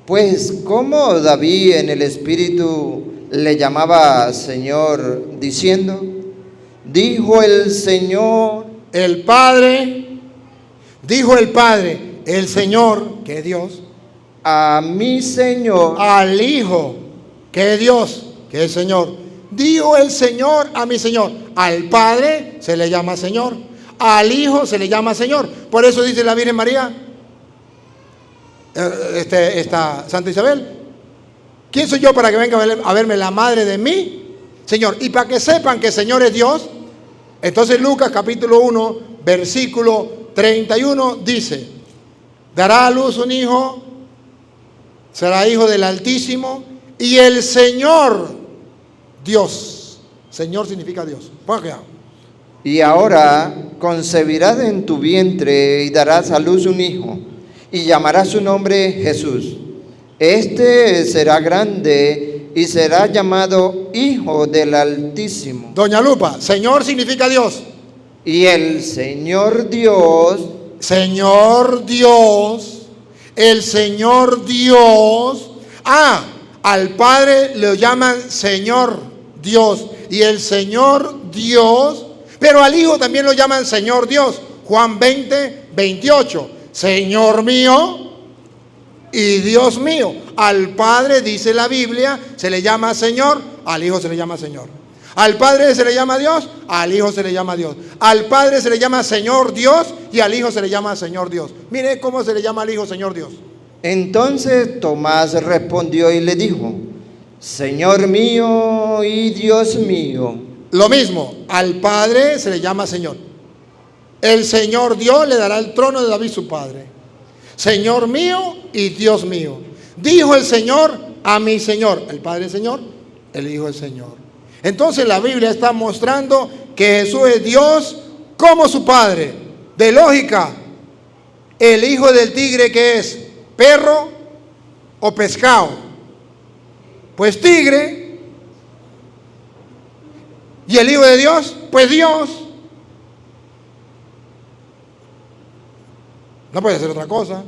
D: pues ¿cómo David en el Espíritu le llamaba Señor, diciendo, dijo el Señor,
B: El Padre, dijo el Padre, el Señor, que es Dios,
D: a mi Señor,
B: al Hijo, que es Dios, que es Señor. Dijo el Señor a mi Señor. Al Padre se le llama Señor, al Hijo se le llama Señor. Por eso dice la Virgen María, Santa Isabel, ¿quién soy yo para que venga a verme la madre de mí, Señor? Y para que sepan que Señor es Dios, entonces Lucas capítulo 1, versículo 31 dice, dará a luz un hijo, será hijo del Altísimo, y el Señor Dios. Señor significa Dios.
D: y ahora concebirás en tu vientre y darás a luz un hijo, y llamarás su nombre Jesús. Este será grande y será llamado Hijo del Altísimo.
B: Doña Lupa, Señor significa Dios.
D: Y el Señor Dios,
B: Señor Dios, el Señor Dios. Al Padre le llaman Señor Dios y el Señor Dios, pero al Hijo también lo llaman Señor Dios. Juan 20, 28. Señor mío y Dios mío. Al Padre, dice la Biblia, se le llama Señor, al Hijo se le llama Señor. Al Padre se le llama Dios, al Hijo se le llama Dios. Al Padre se le llama Señor Dios y al Hijo se le llama Señor Dios. Mire cómo se le llama al Hijo Señor Dios.
D: entonces Tomás respondió y le dijo, Señor mío y Dios mío.
B: Lo mismo, al Padre se le llama Señor. El Señor Dios le dará el trono de David su padre. Señor mío y Dios mío. Dijo el Señor a mi Señor. El Padre es Señor, el Hijo es Señor. Entonces la Biblia está mostrando que Jesús es Dios como su Padre. De lógica, el hijo del tigre, ¿qué es? ¿Perro o pescado? Pues tigre. ¿Y el hijo de Dios? Pues Dios. No puede ser otra cosa.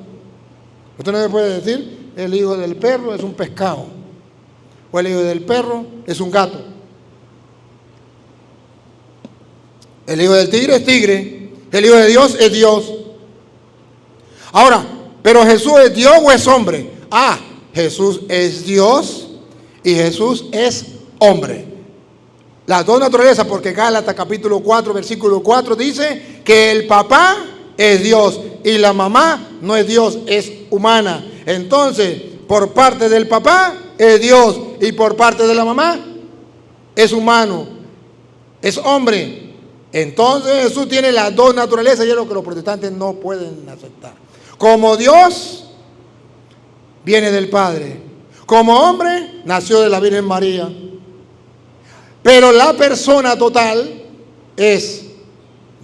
B: Usted no me puede decir, el hijo del perro es un pescado, o el hijo del perro es un gato. El hijo del tigre es tigre. El hijo de Dios es Dios. Ahora, ¿pero Jesús es Dios o es hombre? Ah, Jesús es Dios y Jesús es hombre. Las dos naturalezas, porque Gálatas capítulo 4, versículo 4 dice que el papá es Dios y la mamá no es Dios, es humana. Entonces, por parte del papá es Dios y por parte de la mamá es humano, es hombre. Entonces Jesús tiene las dos naturalezas y es lo que los protestantes no pueden aceptar. Como Dios viene del Padre, como hombre nació de la Virgen María, pero la persona total es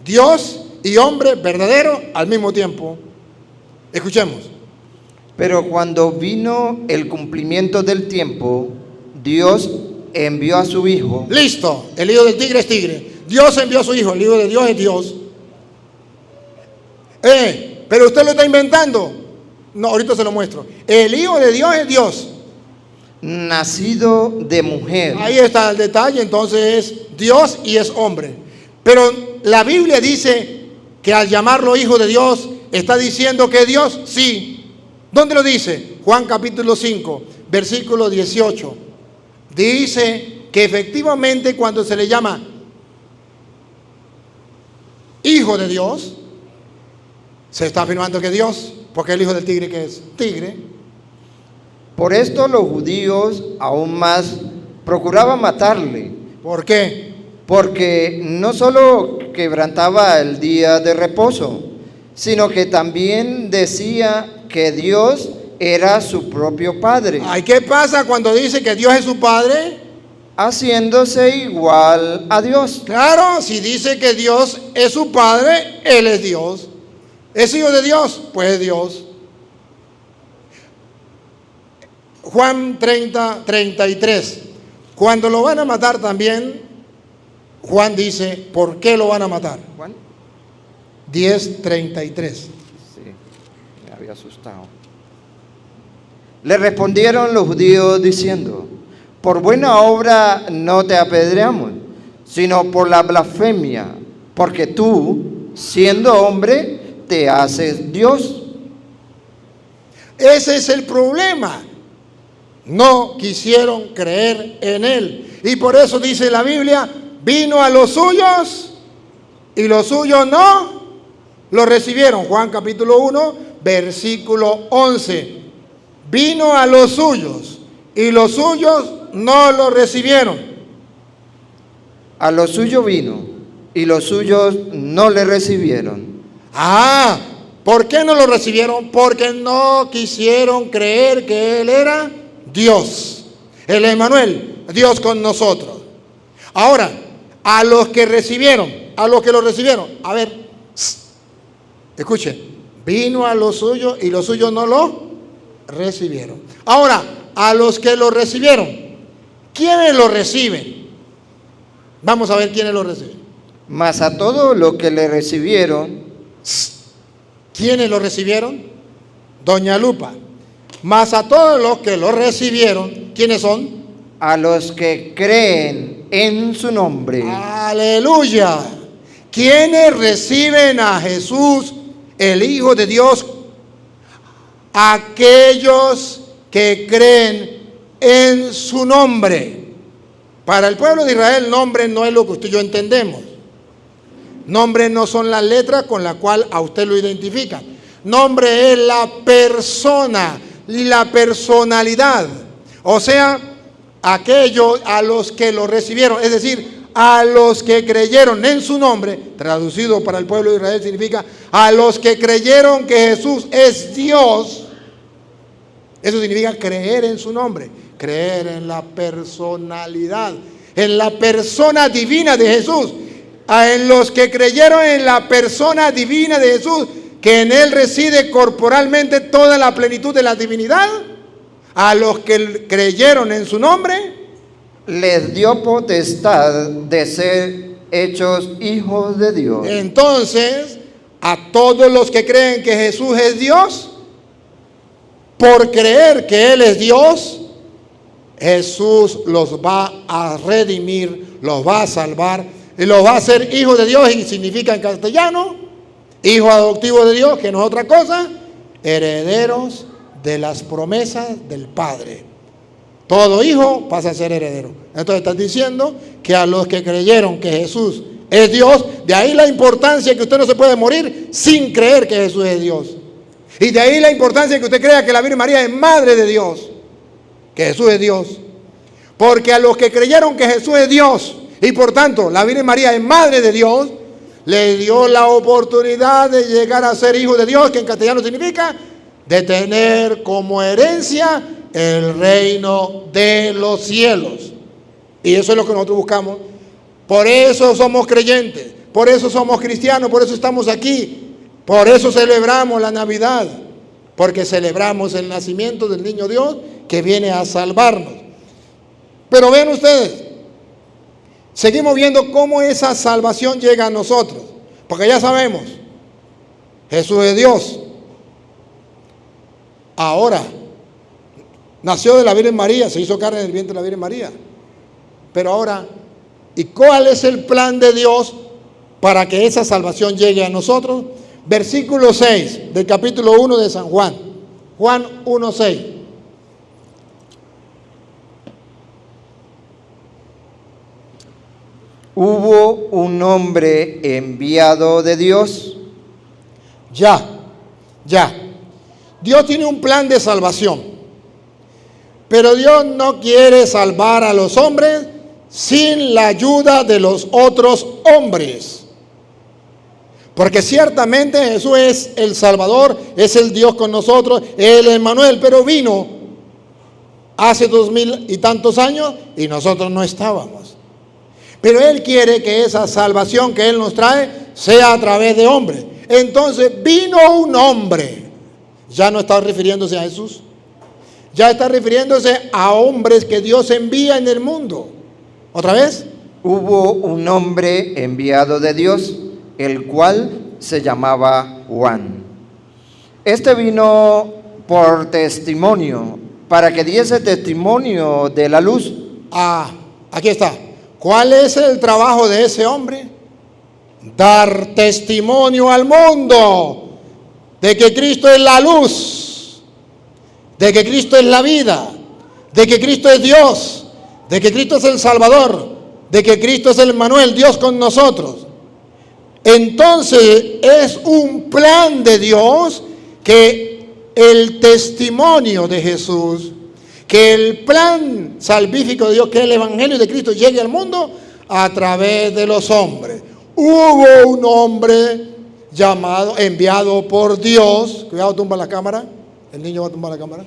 B: Dios y hombre verdadero al mismo tiempo. Escuchemos.
D: Pero cuando vino el cumplimiento del tiempo, Dios envió a su Hijo.
B: Listo, el hijo del tigre es tigre. Dios envió a su hijo, el hijo de Dios es Dios. Pero usted lo está inventando. No, ahorita se lo muestro. El hijo de Dios es Dios.
D: Nacido de mujer.
B: Ahí está el detalle, entonces es Dios y es hombre. Pero la Biblia dice que al llamarlo hijo de Dios, está diciendo que es Dios, sí. ¿Dónde lo dice? Juan capítulo 5, versículo 18. Dice que efectivamente cuando se le llama hijo de Dios, se está afirmando que es Dios, porque el hijo del tigre que es tigre.
D: Por esto los judíos aún más procuraban matarle.
B: ¿Por qué?
D: Porque no solo quebrantaba el día de reposo, sino que también decía que Dios era su propio Padre.
B: Ay, ¿qué pasa cuando dice que Dios es su Padre?
D: Haciéndose igual a Dios.
B: Claro, si dice que Dios es su Padre, Él es Dios. ¿Es hijo de Dios? Pues es Dios. Juan 30, 33. Cuando lo van a matar también, Juan dice, ¿por qué lo van a matar?
D: Juan
B: 10, 33.
D: Sí, me había asustado. Le respondieron los judíos diciendo: por buena obra no te apedreamos, sino por la blasfemia, porque tú, siendo hombre, te haces Dios.
B: Ese es el problema. No quisieron creer en Él. Y por eso dice la Biblia, vino a los suyos y los suyos no lo recibieron. Juan capítulo 1, versículo 11. Vino a los suyos y los suyos no lo recibieron.
D: A los suyos vino y los suyos no le recibieron.
B: Ah, ¿por qué no lo recibieron? Porque no quisieron creer que Él era Dios, el Emmanuel, Dios con nosotros. Ahora, a los que recibieron, a ver, escuchen, vino a los suyos y los suyos no lo recibieron. Ahora, a los que lo recibieron, ¿quiénes lo reciben? Vamos a ver quiénes lo reciben.
D: Mas a todos los que le recibieron.
B: ¿Quiénes lo recibieron? Doña Lupa. Mas a todos los que lo recibieron, ¿quiénes son?
D: A los que creen en su nombre.
B: Aleluya. ¿Quiénes reciben a Jesús, el Hijo de Dios? Aquellos que creen en su nombre. Para el pueblo de Israel, nombre no es lo que usted y yo entendemos. Nombre no son las letras con las cuales a usted lo identifica. Nombre es la persona y la personalidad. O sea, aquellos a los que lo recibieron, es decir, a los que creyeron en su nombre, traducido para el pueblo de Israel significa a los que creyeron que Jesús es Dios. Eso significa creer en su nombre, creer en la personalidad, en la persona divina de Jesús. En los que creyeron en la persona divina de Jesús, que en Él reside corporalmente toda la plenitud de la divinidad, a los que creyeron en su nombre,
D: les dio potestad de ser hechos hijos de Dios.
B: Entonces, a todos los que creen que Jesús es Dios, por creer que Él es Dios, Jesús los va a redimir, los va a salvar y los va a hacer hijos de Dios, y significa en castellano, hijos adoptivos de Dios, que no es otra cosa, herederos de las promesas del Padre. Todo hijo pasa a ser heredero. Entonces estás diciendo que a los que creyeron que Jesús es Dios, de ahí la importancia que usted no se puede morir sin creer que Jesús es Dios. Y de ahí la importancia que usted crea que la Virgen María es madre de Dios, que Jesús es Dios. Porque a los que creyeron que Jesús es Dios y por tanto la Virgen María es madre de Dios, le dio la oportunidad de llegar a ser hijo de Dios, que en castellano significa de tener como herencia el reino de los cielos. Y eso es lo que nosotros buscamos. Por eso somos creyentes, por eso somos cristianos, por eso estamos aquí, por eso celebramos la Navidad, porque celebramos el nacimiento del niño Dios que viene a salvarnos. Pero vean ustedes, seguimos viendo cómo esa salvación llega a nosotros, porque ya sabemos, Jesús es Dios. Ahora, nació de la Virgen María, se hizo carne en el vientre de la Virgen María. Pero ahora, ¿y cuál es el plan de Dios para que esa salvación llegue a nosotros? Versículo 6 del capítulo 1 de San Juan. Juan 1:6.
D: Hubo un hombre enviado de Dios.
B: Ya. Dios tiene un plan de salvación. Pero Dios no quiere salvar a los hombres sin la ayuda de los otros hombres. Porque ciertamente Jesús es el Salvador, es el Dios con nosotros, el Emmanuel, pero vino hace 2000 y tantos años y nosotros no estábamos. Pero Él quiere que esa salvación que Él nos trae sea a través de hombres. Entonces vino un hombre, ya no está refiriéndose a Jesús, ya está refiriéndose a hombres que Dios envía en el mundo. ¿Otra vez?
D: Hubo un hombre enviado de Dios, el cual se llamaba Juan. Este vino por testimonio, para que diese testimonio de la luz.
B: Aquí está. ¿Cuál es el trabajo de ese hombre? Dar testimonio al mundo de que Cristo es la luz, de que Cristo es la vida, de que Cristo es Dios, de que Cristo es el Salvador, de que Cristo es el Emmanuel, Dios con nosotros. Entonces es un plan de Dios que el testimonio de Jesús, que el plan salvífico de Dios, que el Evangelio de Cristo llegue al mundo a través de los hombres. Hubo un hombre llamado, enviado por Dios. Cuidado, tumba la cámara. El niño va a tumbar la cámara.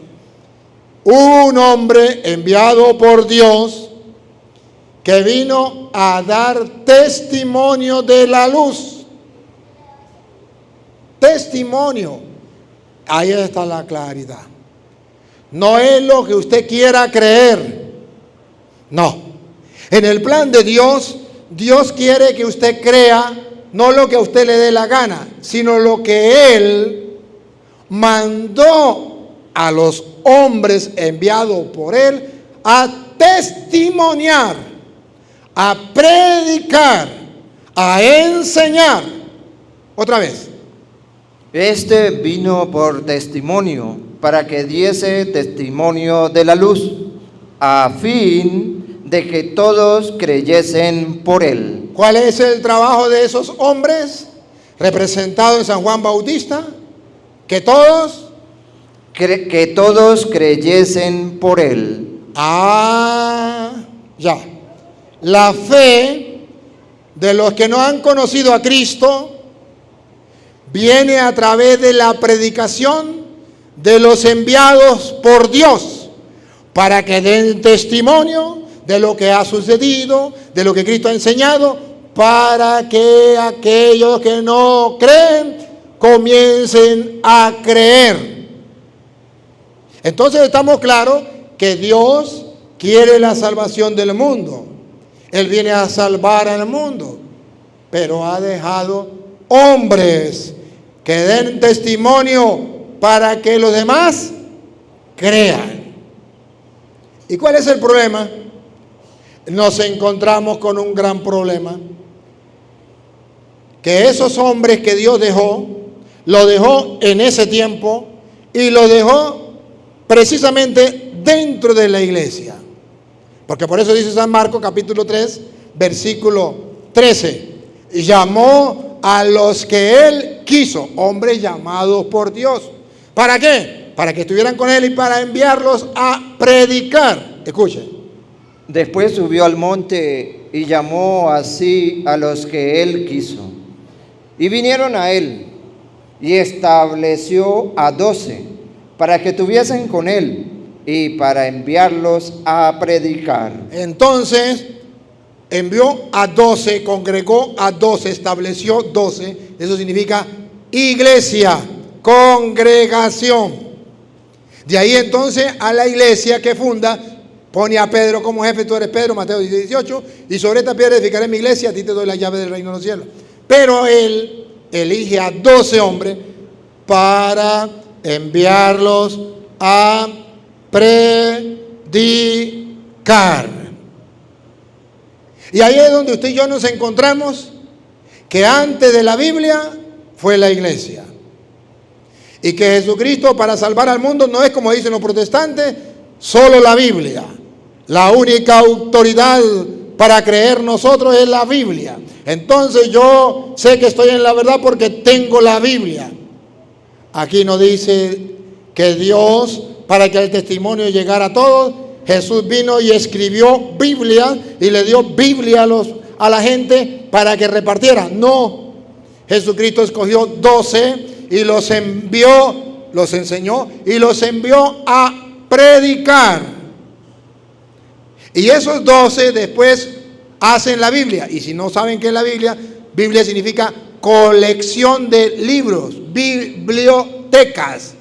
B: Hubo un hombre enviado por Dios que vino a dar testimonio de la luz. Testimonio. Ahí está la claridad. No es lo que usted quiera creer. No. En el plan de Dios, Dios quiere que usted crea no lo que a usted le dé la gana, sino lo que Él mandó a los hombres enviados por Él a testimoniar, a predicar, a enseñar. Otra vez.
D: Este vino por testimonio, para que diese testimonio de la luz, a fin de que todos creyesen por él.
B: ¿Cuál es el trabajo de esos hombres representados en San Juan Bautista? Que todos
D: creyesen por él.
B: Ya. La fe de los que no han conocido a Cristo viene a través de la predicación de los enviados por Dios para que den testimonio de lo que ha sucedido, de lo que Cristo ha enseñado, para que aquellos que no creen comiencen a creer. Entonces estamos claros que Dios quiere la salvación del mundo. Él viene a salvar al mundo, pero ha dejado hombres que den testimonio para que los demás crean. ¿Y cuál es el problema? Nos encontramos con un gran problema. que esos hombres que Dios dejó, lo dejó en ese tiempo y lo dejó precisamente dentro de la iglesia. Porque por eso dice San Marcos capítulo 3, versículo 13. Llamó a los que él quiso, hombres llamados por Dios. ¿Para qué? Para que estuvieran con él y para enviarlos a predicar. Escuchen.
D: Después subió al monte y llamó así a los que él quiso. Y vinieron a él y estableció a 12 para que estuviesen con él y para enviarlos a predicar.
B: Entonces envió a 12, congregó a 12, estableció 12. Eso significa iglesia, congregación. De ahí entonces a la iglesia que funda, pone a Pedro como jefe. Tú eres Pedro, Mateo 18, y sobre esta piedra edificaré mi iglesia, a ti te doy la llave del reino de los cielos. Pero él elige a 12 hombres para enviarlos a predicar. Y ahí es donde usted y yo nos encontramos, que antes de la Biblia fue la iglesia. Y que Jesucristo, para salvar al mundo, no es como dicen los protestantes, solo la Biblia. La única autoridad para creer nosotros es la Biblia. Entonces yo sé que estoy en la verdad porque tengo la Biblia. Aquí nos dice que Dios, para que el testimonio llegara a todos, Jesús vino y escribió Biblia y le dio Biblia a la gente para que repartiera. No, Jesucristo escogió 12 y los envió, los enseñó y los envió a predicar. Y esos 12 después hacen la Biblia. Y si no saben qué es la Biblia, Biblia significa colección de libros, bibliotecas.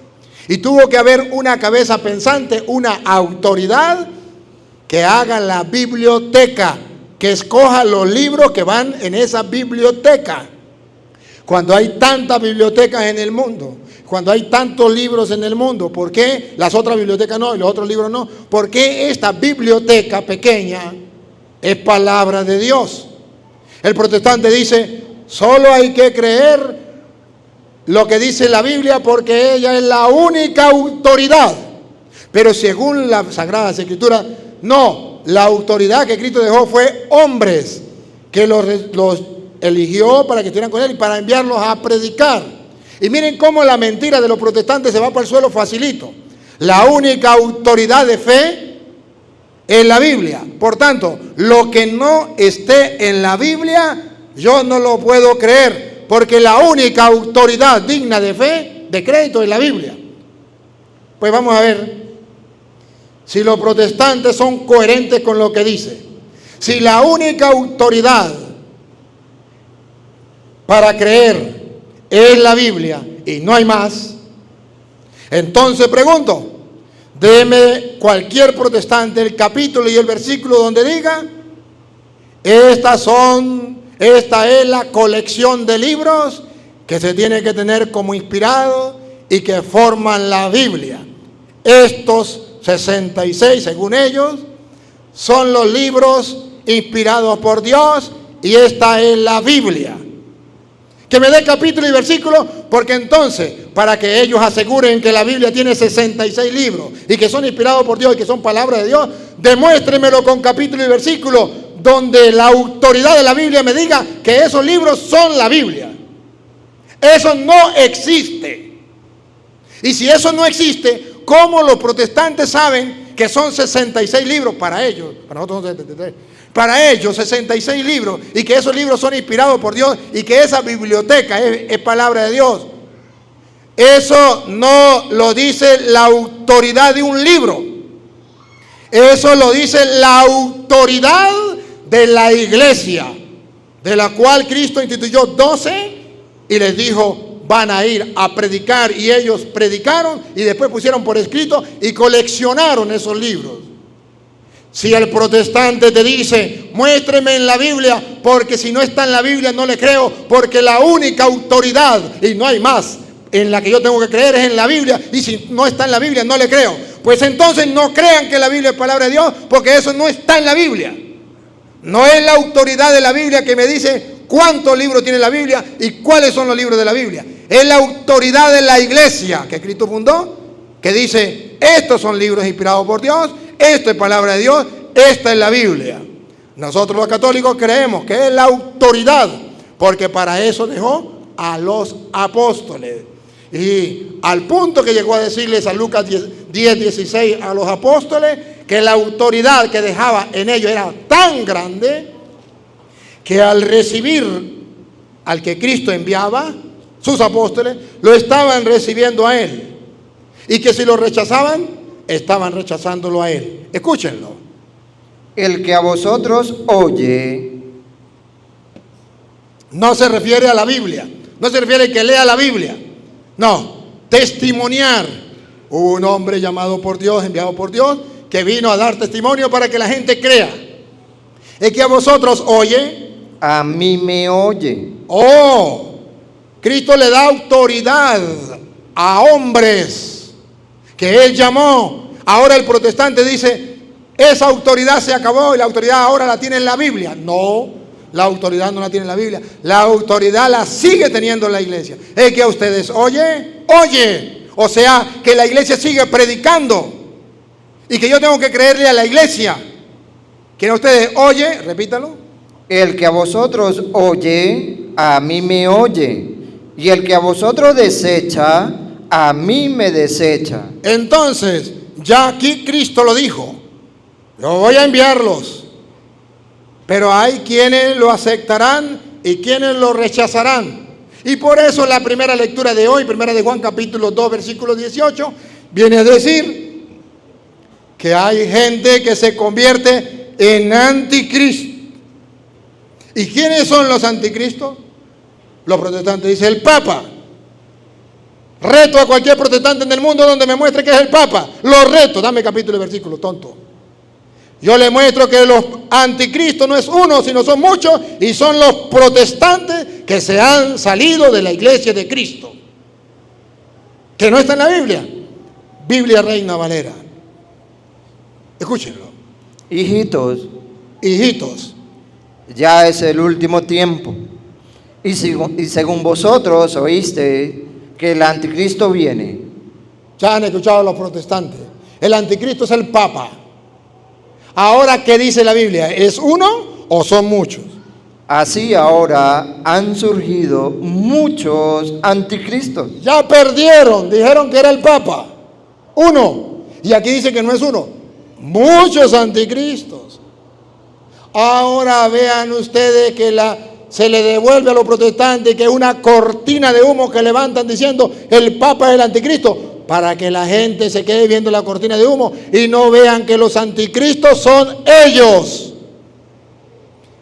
B: Y tuvo que haber una cabeza pensante, una autoridad que haga la biblioteca, que escoja los libros que van en esa biblioteca. Cuando hay tantas bibliotecas en el mundo, cuando hay tantos libros en el mundo, ¿por qué las otras bibliotecas no y los otros libros no? ¿Por qué esta biblioteca pequeña es palabra de Dios? El protestante dice, solo hay que creer lo que dice la Biblia porque ella es la única autoridad. Pero según la Sagrada Escritura, no, la autoridad que Cristo dejó fue hombres que los eligió para que estuvieran con él y para enviarlos a predicar. Y miren cómo la mentira de los protestantes se va para el suelo facilito. La única autoridad de fe es la Biblia. Por tanto, lo que no esté en la Biblia, yo no lo puedo creer, porque la única autoridad digna de fe, de crédito, es la Biblia. Pues vamos a ver si los protestantes son coherentes con lo que dice. Si la única autoridad para creer es la Biblia y no hay más, entonces pregunto, deme cualquier protestante el capítulo y el versículo donde diga, esta es la colección de libros que se tiene que tener como inspirado y que forman la Biblia. Estos 66, según ellos, son los libros inspirados por Dios y esta es la Biblia. Que me dé capítulo y versículo, porque entonces, para que ellos aseguren que la Biblia tiene 66 libros y que son inspirados por Dios y que son palabras de Dios, demuéstremelo con capítulo y versículo donde la autoridad de la Biblia me diga que esos libros son la Biblia. Eso no existe. Y si eso no existe, ¿cómo los protestantes saben que son 66 libros para ellos? Para nosotros son 73. Para ellos 66 libros y que esos libros son inspirados por Dios y que esa biblioteca es palabra de Dios. Eso no lo dice la autoridad de un libro. Eso lo dice la autoridad de la iglesia, de la cual Cristo instituyó 12 y les dijo, van a ir a predicar, y ellos predicaron y después pusieron por escrito y coleccionaron esos libros. Si el protestante te dice, muéstreme en la Biblia, porque si no está en la Biblia no le creo, porque la única autoridad, y no hay más, en la que yo tengo que creer es en la Biblia, y si no está en la Biblia no le creo. Pues entonces no crean que la Biblia es palabra de Dios, porque eso no está en la Biblia. No es la autoridad de la Biblia que me dice, cuántos libros tiene la Biblia y cuáles son los libros de la Biblia. Es la autoridad de la iglesia que Cristo fundó, que dice, estos son libros inspirados por Dios, esto es palabra de Dios, esta es la Biblia. Nosotros los católicos creemos que es la autoridad, porque para eso dejó a los apóstoles. Y al punto que llegó a decirles a Lucas 10:16 a los apóstoles, que la autoridad que dejaba en ellos era tan grande, que al recibir al que Cristo enviaba, sus apóstoles, lo estaban recibiendo a Él. Y que si lo rechazaban, estaban rechazándolo a Él. Escúchenlo.
D: El que a vosotros oye.
B: No se refiere a la Biblia. No se refiere a que lea la Biblia. No, testimoniar. Un hombre llamado por Dios, enviado por Dios, que vino a dar testimonio para que la gente crea. El que a vosotros oye.
D: A mí me oye.
B: Oh, Cristo le da autoridad a hombres que Él llamó. Ahora el protestante dice, esa autoridad se acabó y la autoridad ahora la tiene en la Biblia. No, la autoridad no la tiene en la Biblia. La autoridad la sigue teniendo en la iglesia. Es que a ustedes oye. O sea, que la iglesia sigue predicando y que yo tengo que creerle a la iglesia. Que a ustedes oye, repítalo.
D: El que a vosotros oye, a mí me oye. Y el que a vosotros desecha, a mí me desecha.
B: Entonces, ya aquí Cristo lo dijo. Yo voy a enviarlos. Pero hay quienes lo aceptarán y quienes lo rechazarán. Y por eso la primera lectura de hoy, primera de Juan capítulo 2, versículo 18, viene a decir que hay gente que se convierte en anticristo. ¿Y quiénes son los anticristos? Los protestantes. Dice el Papa. Reto a cualquier protestante en el mundo donde me muestre que es el Papa. Lo reto. Dame capítulo y versículo, tonto. Yo le muestro que los anticristos no es uno, sino son muchos, y son los protestantes que se han salido de la iglesia de Cristo. Que no está en la Biblia. Biblia Reina Valera. Escúchenlo.
D: Hijitos,
B: ya
D: es el último tiempo. Y según vosotros oíste que el anticristo viene.
B: Ya han escuchado los protestantes. El anticristo es el Papa. Ahora, ¿qué dice la Biblia? ¿Es uno o son muchos?
D: Así ahora han surgido muchos anticristos.
B: Ya perdieron, dijeron que era el Papa. Uno. Y aquí dice que no es uno. Muchos anticristos. Ahora vean ustedes que se le devuelve a los protestantes que es una cortina de humo que levantan diciendo el Papa es el anticristo, para que la gente se quede viendo la cortina de humo y no vean que los anticristos son ellos.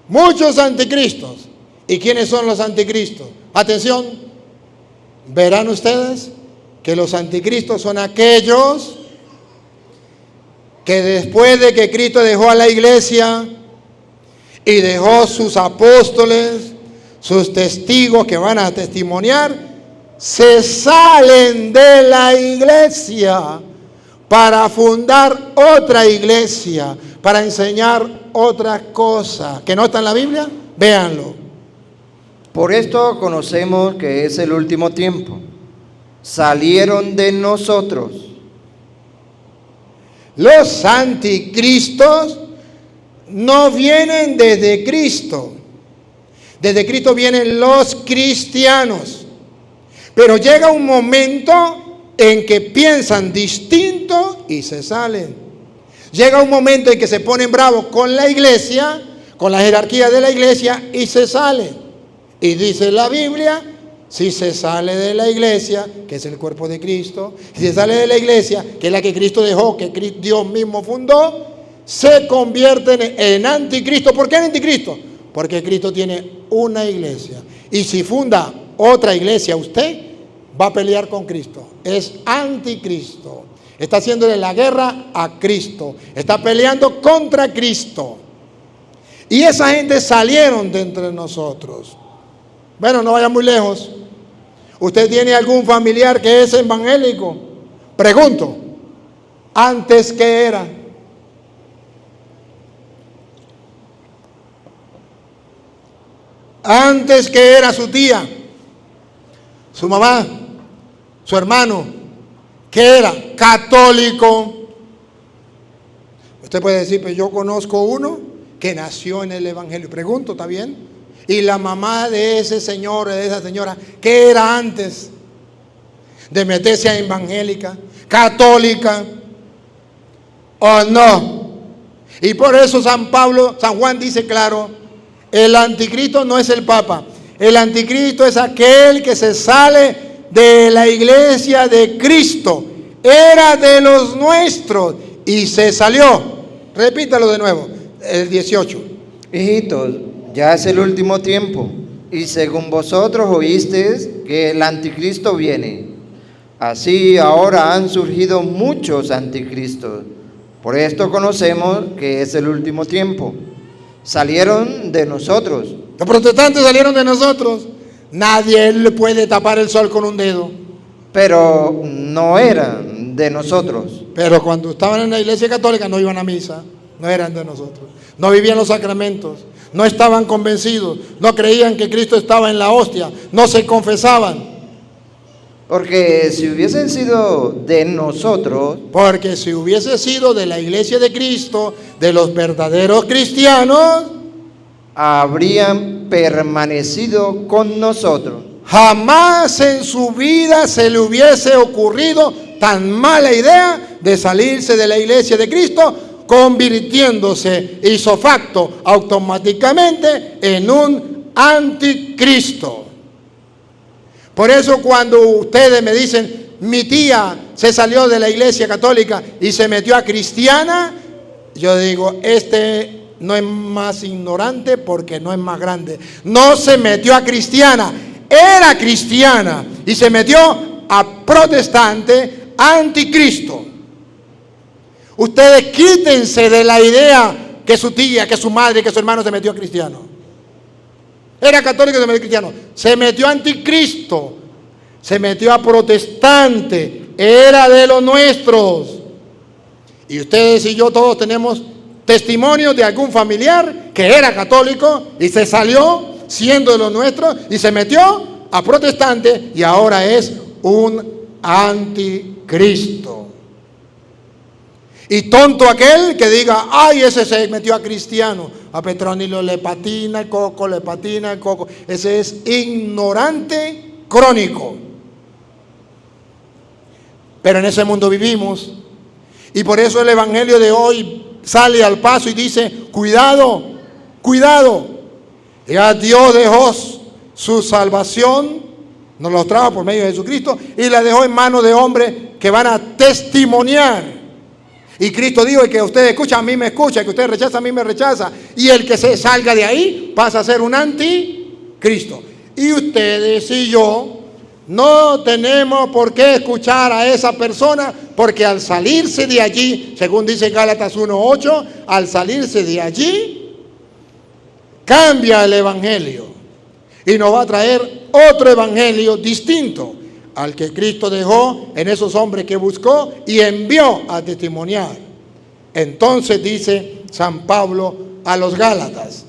B: Muchos anticristos. ¿Y quiénes son los anticristos? Atención, verán ustedes que los anticristos son aquellos que después de que Cristo dejó a la iglesia y dejó sus apóstoles, sus testigos que van a testimoniar, se salen de la iglesia para fundar otra iglesia, para enseñar otras cosas que no está en la Biblia. Véanlo.
D: Por esto conocemos que es el último tiempo. Salieron de nosotros.
B: Los anticristos no vienen desde Cristo. Desde Cristo vienen los cristianos. Pero llega un momento en que piensan distinto y se salen. Llega un momento en que se ponen bravos con la iglesia, con la jerarquía de la iglesia, y se salen. Y dice la Biblia, si se sale de la iglesia, que es el cuerpo de Cristo, si se sale de la iglesia, que es la que Cristo dejó, que Dios mismo fundó, se convierten en anticristo. ¿Por qué anticristo? Porque Cristo tiene una iglesia. Y si funda otra iglesia, usted va a pelear con Cristo. Es anticristo. Está haciéndole la guerra a Cristo. Está peleando contra Cristo. Y esa gente salieron de entre nosotros. Bueno, no vaya muy lejos. ¿Usted tiene algún familiar que es evangélico? Pregunto. ¿Antes qué era? Antes que era su tía, su mamá, su hermano, que era católico. Usted puede decir, pues yo conozco uno que nació en el Evangelio. Pregunto, ¿está bien? Y la mamá de ese señor, de esa señora, ¿qué era antes de meterse a evangélica, católica o no? Y por eso San Juan dice claro, el anticristo no es el Papa. El anticristo es aquel que se sale de la iglesia de Cristo. Era de los nuestros y se salió. Repítalo de nuevo, el 18.
D: Hijitos, ya es el último tiempo, y según vosotros oísteis que el anticristo viene. Así ahora han surgido muchos anticristos. Por esto conocemos que es el último tiempo. Salieron de nosotros.
B: Los protestantes salieron de nosotros. Nadie le puede tapar el sol con un dedo.
D: Pero no eran de nosotros.
B: Pero cuando estaban en la iglesia católica no iban a misa. No eran de nosotros. No vivían los sacramentos. No estaban convencidos. No creían que Cristo estaba en la hostia. No se confesaban.
D: Porque si hubiesen sido de nosotros,
B: Porque si hubiese sido de la iglesia de Cristo, de los verdaderos cristianos,
D: habrían permanecido con nosotros.
B: jamás en su vida se le hubiese ocurrido tan mala idea de salirse de la iglesia de Cristo, convirtiéndose ipso facto automáticamente en un anticristo. Por eso cuando ustedes me dicen, mi tía se salió de la iglesia católica y se metió a cristiana, yo digo, este no es más ignorante porque no es más grande. No se metió a cristiana, era cristiana y se metió a protestante anticristo. Ustedes quítense de la idea que su tía, que su madre, que su hermano se metió a cristiano. Era católico y se metió a cristiano. Se metió a anticristo. Se metió a protestante. Era de los nuestros. Y ustedes y yo todos tenemos testimonios de algún familiar que era católico y se salió siendo de los nuestros y se metió a protestante y ahora es un anticristo. Y tonto aquel que diga, ay, ese se metió a cristiano. A Petronilo le patina el coco, le patina el coco. Ese es ignorante crónico. Pero en ese mundo vivimos. Y por eso el evangelio de hoy sale al paso y dice, cuidado, cuidado. Ya Dios dejó su salvación, nos lo trajo por medio de Jesucristo y la dejó en manos de hombres que van a testimoniar. Y Cristo dijo, el que usted escucha a mí me escucha, el que usted rechaza a mí me rechaza. Y el que se salga de ahí pasa a ser un anticristo. Y ustedes y yo no tenemos por qué escuchar a esa persona, porque al salirse de allí, según dice Gálatas 1:8, al salirse de allí, cambia el evangelio. Y nos va a traer otro evangelio distinto al que Cristo dejó en esos hombres que buscó y envió a testimoniar. Entonces dice San Pablo a los Gálatas: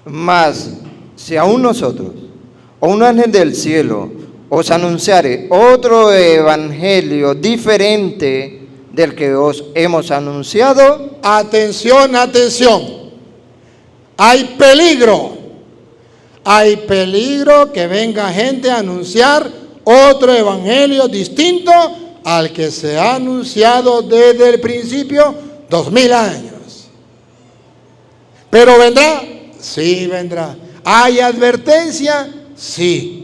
D: mas si aún nosotros, o un ángel del cielo, os anunciare otro evangelio diferente del que os hemos anunciado,
B: atención, atención, hay peligro que venga gente a anunciar otro evangelio distinto al que se ha anunciado desde el principio, 2000 años. ¿Pero vendrá? Sí, vendrá. ¿Hay advertencia? Sí.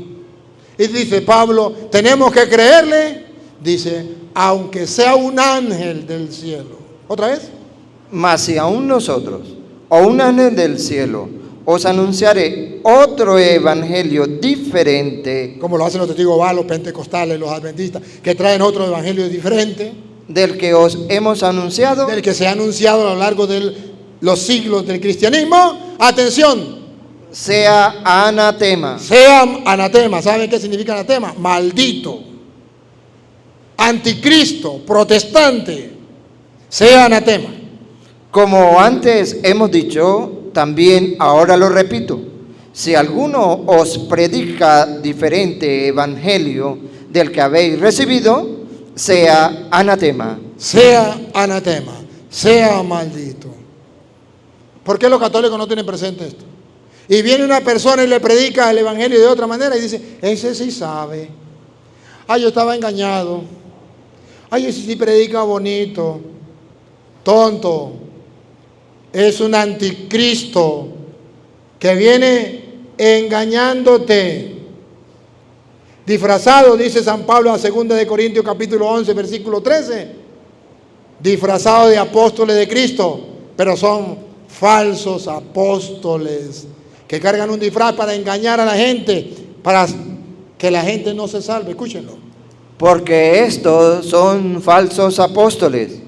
B: Y dice Pablo, ¿tenemos que creerle? Dice, aunque sea un ángel del cielo. ¿Otra vez?
D: mas si aún nosotros, o un ángel del cielo, os anunciaré otro evangelio diferente,
B: como lo hacen los testigos de Jehová, los pentecostales, los adventistas, que traen otro evangelio diferente
D: del que os hemos anunciado,
B: del que se ha anunciado a lo largo de los siglos del cristianismo. Atención,
D: sea anatema.
B: sea anatema. ¿Saben qué significa anatema? Maldito, anticristo, protestante. Sea anatema.
D: Como antes hemos dicho, también ahora lo repito, Si alguno os predica diferente evangelio del que habéis recibido, sea anatema.
B: Sea anatema, sea maldito. ¿Por qué los católicos no tienen presente esto? Y viene una persona y le predica el evangelio de otra manera y dice, ese sí sabe. Ay, yo estaba engañado. Ay, ese sí predica bonito. Tonto. Es un anticristo que viene engañándote. Disfrazado, dice San Pablo a 2 de Corintios capítulo 11, versículo 13. Disfrazado de apóstoles de Cristo, pero son falsos apóstoles que cargan un disfraz para engañar a la gente, para que la gente no se salve. Escúchenlo.
D: Porque estos son falsos apóstoles.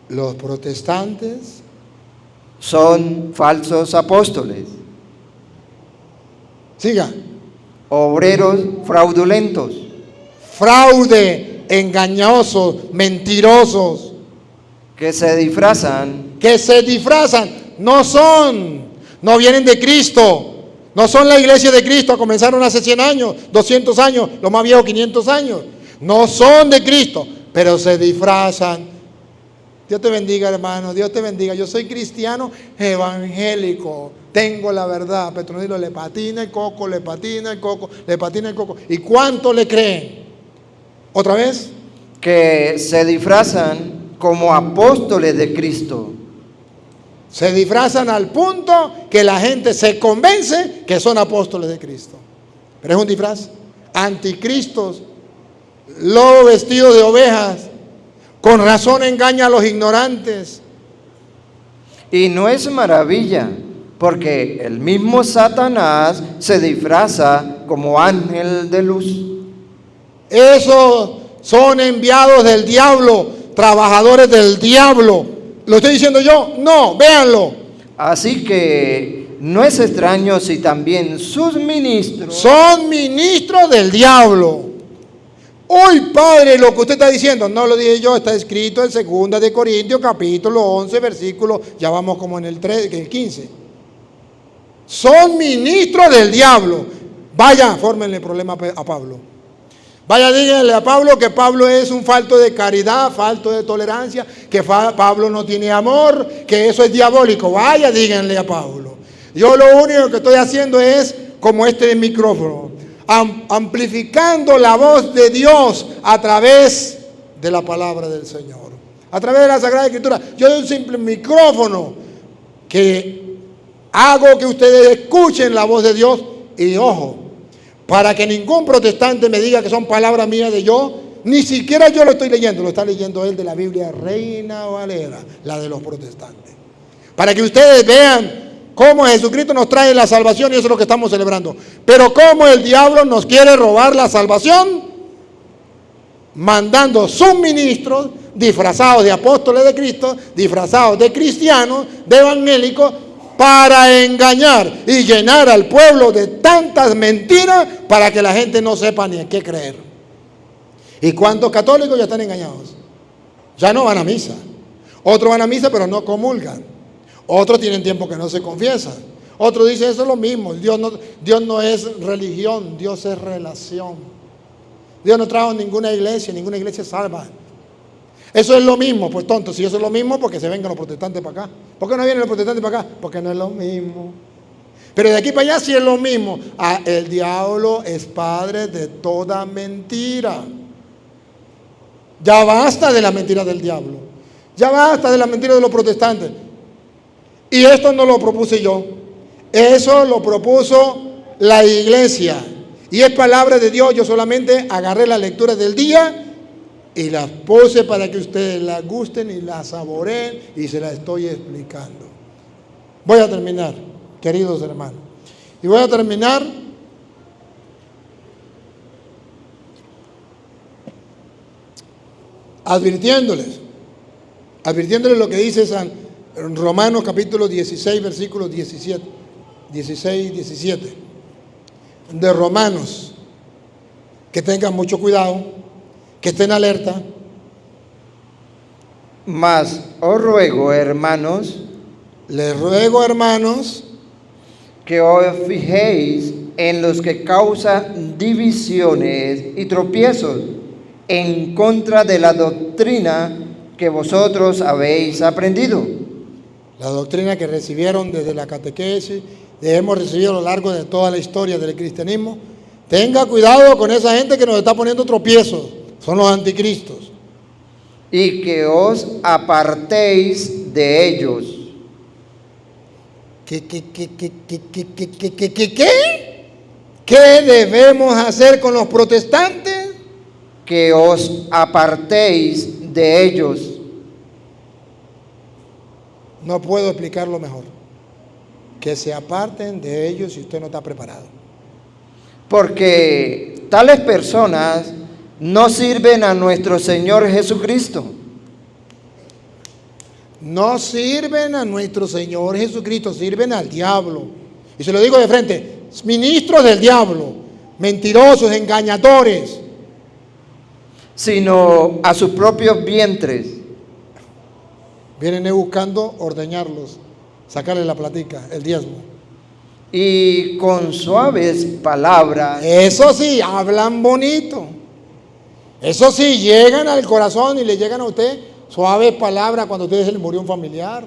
B: Los protestantes
D: Son falsos apóstoles.
B: siga.
D: Obreros fraudulentos.
B: Fraude, engañosos, mentirosos,
D: Que se disfrazan
B: que se disfrazan, no vienen de Cristo, no son la iglesia de Cristo, comenzaron hace 100 años, 200 años, lo más viejo 500 años, no son de Cristo, pero se disfrazan. Dios te bendiga, hermano, Dios te bendiga. Yo soy cristiano evangélico, tengo la verdad. Petronilo le patina el coco, le patina el coco, le patina el coco. ¿Y cuánto le creen? ¿Otra vez?
D: que se disfrazan como apóstoles de Cristo.
B: Se disfrazan al punto que la gente se convence que son apóstoles de Cristo. Pero es un disfraz. Anticristos, lobos vestidos de ovejas, con razón engaña a los ignorantes.
D: Y no es maravilla, porque el mismo Satanás se disfraza como ángel de luz.
B: Esos son enviados del diablo, trabajadores del diablo. ¿Lo estoy diciendo yo? No, véanlo.
D: Así que no es extraño si también sus ministros
B: Son ministros del diablo. Hoy, Padre, lo que usted está diciendo, no lo dije yo, está escrito en 2 de Corintios, capítulo 11, versículo, ya vamos como en el 15. Son ministros del diablo. Vaya, fórmenle problema a Pablo. Vaya, díganle a Pablo que Pablo es un falto de caridad, falto de tolerancia, que Pablo no tiene amor, que eso es diabólico. Vaya, díganle a Pablo. Yo lo único que estoy haciendo es como este micrófono, amplificando la voz de Dios a través de la palabra del Señor, a través de la Sagrada Escritura. Yo doy un simple micrófono que hago que ustedes escuchen la voz de Dios. Y ojo, para que ningún protestante me diga que son palabras mías de yo, ni siquiera yo lo estoy leyendo, lo está leyendo él de la Biblia Reina Valera, la de los protestantes. Para que ustedes vean cómo Jesucristo nos trae la salvación, y eso es lo que estamos celebrando. Pero cómo el diablo nos quiere robar la salvación, mandando sus ministros disfrazados de apóstoles de Cristo, disfrazados de cristianos, de evangélicos, para engañar y llenar al pueblo de tantas mentiras para que la gente no sepa ni en qué creer. ¿Y cuántos católicos ya están engañados? Ya no van a misa. Otros van a misa pero no comulgan. Otros tienen tiempo que no se confiesan. Otros dicen eso es lo mismo. Dios no es religión, Dios es relación. Dios no trajo ninguna iglesia salva. Eso es lo mismo, pues tonto, si eso es lo mismo, porque se vengan los protestantes para acá. ¿Por qué no vienen los protestantes para acá? Porque no es lo mismo. Pero de aquí para allá sí es lo mismo. El diablo es padre de toda mentira. Ya basta de la mentira del diablo. Ya basta de la mentira de los protestantes. Y esto no lo propuse yo. Eso lo propuso la iglesia. Y es palabra de Dios. Yo solamente agarré la lectura del día y las puse para que ustedes las gusten y las saboreen, y se las estoy explicando. Voy a terminar, queridos hermanos. Y voy a terminar advirtiéndoles lo que dice San Romanos capítulo 16, versículos 16 y 17. De Romanos, que tengan mucho cuidado, que estén alerta.
D: Mas os ruego, hermanos,
B: Les ruego, hermanos,
D: que os fijéis en los que causan divisiones y tropiezos en contra de la doctrina que vosotros habéis aprendido,
B: la doctrina que recibieron desde la catequesis, que hemos recibido a lo largo de toda la historia del cristianismo. Tenga cuidado con esa gente que nos está poniendo tropiezos, son los anticristos.
D: y que os apartéis de ellos.
B: ¿Qué? ¿Qué debemos hacer con los protestantes?
D: Que os apartéis de ellos.
B: No puedo explicarlo mejor. Que se aparten de ellos si usted no está preparado.
D: Porque tales personas no sirven a nuestro Señor Jesucristo,
B: No sirven a nuestro Señor Jesucristo, sirven al diablo. Y se lo digo de frente, ministros del diablo, mentirosos, engañadores.
D: sino a sus propios vientres.
B: Vienen buscando ordeñarlos, sacarle la platica, el diezmo.
D: Y con suaves palabras
B: Eso sí, hablan bonito. Eso sí, llegan al corazón y le llegan a usted suaves palabras cuando a usted se le murió un familiar.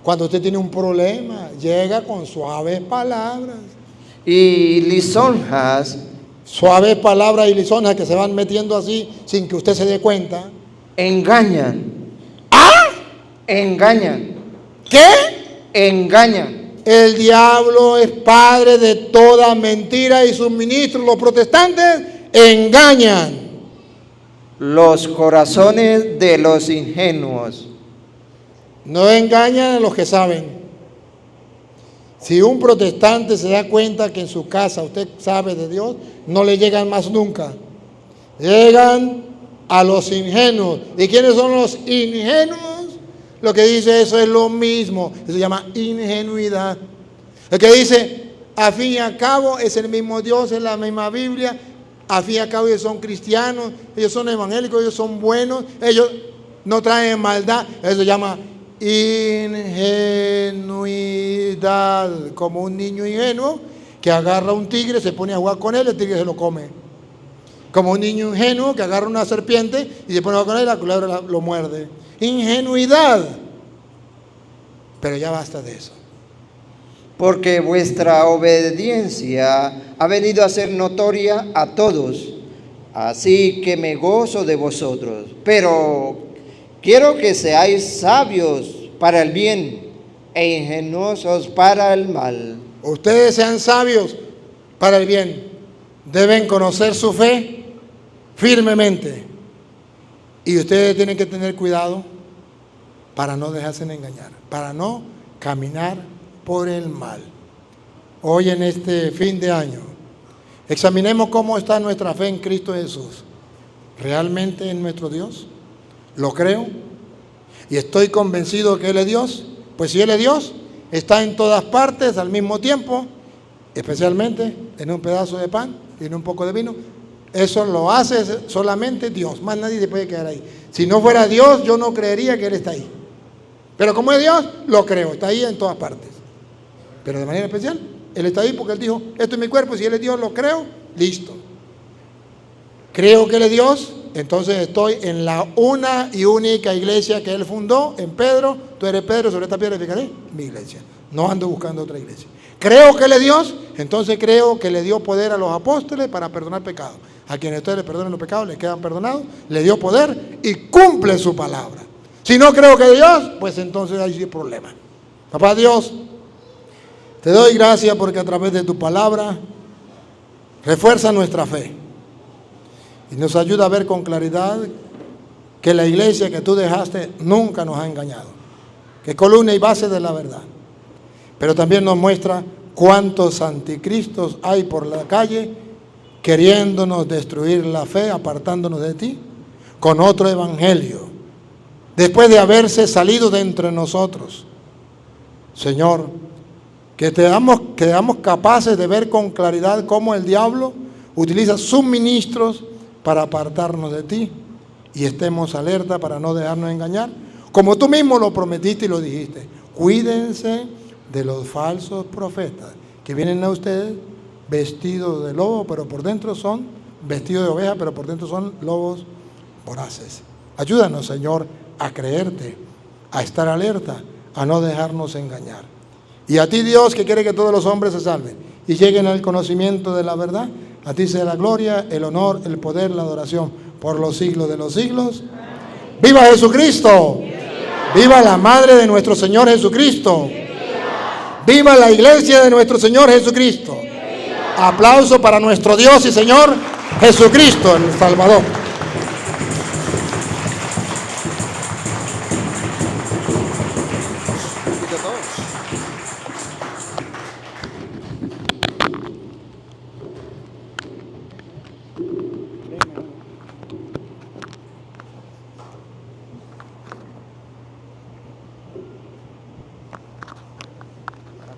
B: Cuando usted tiene un problema, llega con suaves palabras.
D: y lisonjas
B: Suaves palabras y lisonjas que se van metiendo así sin que usted se dé cuenta.
D: engañan. Engañan.
B: ¿Qué?
D: Engañan.
B: El diablo es padre de toda mentira y sus ministros, los protestantes, engañan
D: Los corazones de los ingenuos.
B: No engañan a los que saben. Si un protestante se da cuenta que en su casa usted sabe de Dios, no le llegan más nunca. Llegan a los ingenuos. ¿Y quiénes son los ingenuos? Lo que dice eso es lo mismo. Eso se llama ingenuidad. El que dice, a fin y a cabo es el mismo Dios, es la misma Biblia. A fin y a cabo ellos son cristianos, ellos son evangélicos, ellos son buenos, ellos no traen maldad. Eso se llama ingenuidad, como un niño ingenuo que agarra un tigre, se pone a jugar con él, el tigre se lo come. Como un niño ingenuo que agarra una serpiente y se pone a jugar con él, la culebra lo muerde. Ingenuidad. Pero ya basta de eso.
D: Porque vuestra obediencia ha venido a ser notoria a todos, así que me gozo de vosotros. Pero quiero que seáis sabios para el bien e ingenuosos para el mal.
B: Ustedes sean sabios para el bien. Deben conocer su fe firmemente. Y ustedes tienen que tener cuidado para no dejarse engañar, para no caminar por el mal. Hoy en este fin de año, examinemos cómo está nuestra fe en Cristo Jesús. ¿Realmente en nuestro Dios? ¿Lo creo? ¿Y estoy convencido que Él es Dios? Pues si Él es Dios, está en todas partes al mismo tiempo, especialmente en un pedazo de pan y en un poco de vino. Eso lo hace solamente Dios, más nadie se puede quedar ahí. Si no fuera Dios, yo no creería que Él está ahí. Pero como es Dios, lo creo, está ahí en todas partes. Pero de manera especial, Él está ahí porque Él dijo, esto es mi cuerpo, si Él es Dios, lo creo, listo. Creo que Él es Dios, entonces estoy en la una y única iglesia que Él fundó, en Pedro. Tú eres Pedro, sobre esta piedra edificaré mi iglesia. No ando buscando otra iglesia. Creo que Él es Dios, entonces creo que le dio poder a los apóstoles para perdonar pecados. A quienes ustedes le perdonen los pecados, les quedan perdonados, le dio poder y cumple su palabra. Si no creo que es Dios, pues entonces hay sí problema. Papá Dios, te doy gracias porque a través de tu palabra refuerza nuestra fe y nos ayuda a ver con claridad que la iglesia que tú dejaste nunca nos ha engañado, que es columna y base de la verdad. Pero también nos muestra cuántos anticristos hay por la calle queriéndonos destruir la fe, apartándonos de ti, con otro evangelio, después de haberse salido de entre nosotros. Señor, que seamos capaces de ver con claridad cómo el diablo utiliza sus ministros para apartarnos de ti y estemos alerta para no dejarnos engañar, como tú mismo lo prometiste y lo dijiste. Cuídense de los falsos profetas que vienen a ustedes vestidos de lobo, pero por dentro son vestidos de oveja, pero por dentro son lobos voraces. Ayúdanos, Señor, a creerte, a estar alerta, a no dejarnos engañar. Y a ti, Dios, que quiere que todos los hombres se salven y lleguen al conocimiento de la verdad, a ti sea la gloria, el honor, el poder, la adoración por los siglos de los siglos. ¡Viva Jesucristo! ¡Viva la Madre de nuestro Señor Jesucristo! ¡Viva la Iglesia de nuestro Señor Jesucristo! Aplauso para nuestro Dios y Señor Jesucristo, el Salvador.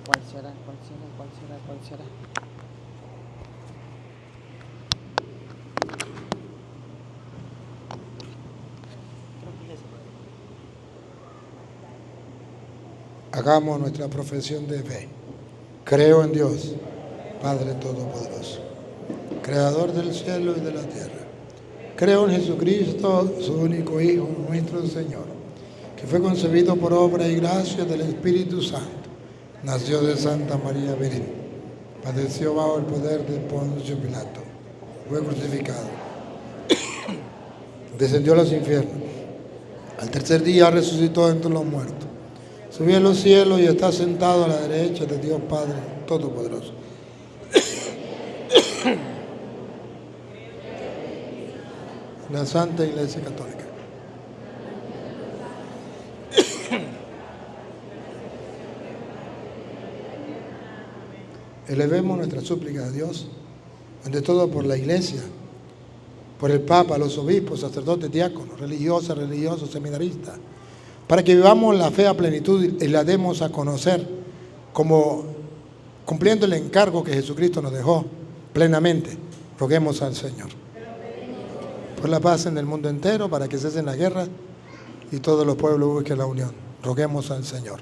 D: ¿Cuál será?
B: Hagamos nuestra profesión de fe. Creo en Dios, Padre Todopoderoso, Creador del cielo y de la tierra. Creo en Jesucristo, su único Hijo, nuestro Señor, que fue concebido por obra y gracia del Espíritu Santo. Nació de Santa María Virgen, padeció bajo el poder de Poncio Pilato, fue crucificado, descendió a los infiernos, al tercer día resucitó entre los muertos, subió a los cielos y está sentado a la derecha de Dios Padre Todopoderoso. La Santa Iglesia Católica. Elevemos nuestra súplica a Dios, ante todo por la Iglesia, por el Papa, los obispos, sacerdotes, diáconos, religiosas, religiosos, seminaristas, para que vivamos la fe a plenitud y la demos a conocer como cumpliendo el encargo que Jesucristo nos dejó plenamente. Roguemos al Señor por la paz en el mundo entero, para que cesen las guerras y todos los pueblos busquen la unión. Roguemos al Señor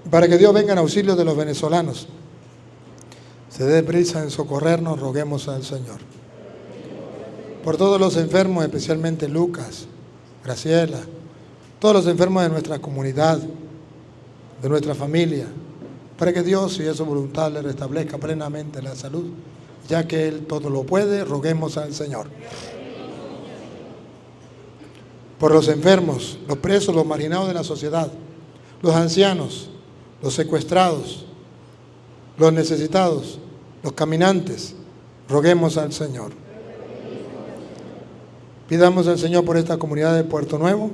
B: para que Dios venga en auxilio de los venezolanos, se dé prisa en socorrernos. Roguemos al Señor por todos los enfermos, especialmente Lucas, Graciela, todos los enfermos de nuestra comunidad, de nuestra familia, para que Dios, si es su voluntad, le restablezca plenamente la salud, ya que Él todo lo puede. Roguemos al Señor por los enfermos, los presos, los marginados de la sociedad, los ancianos, los secuestrados, los necesitados, los caminantes. Roguemos al Señor. Pidamos al Señor por esta comunidad de Puerto Nuevo,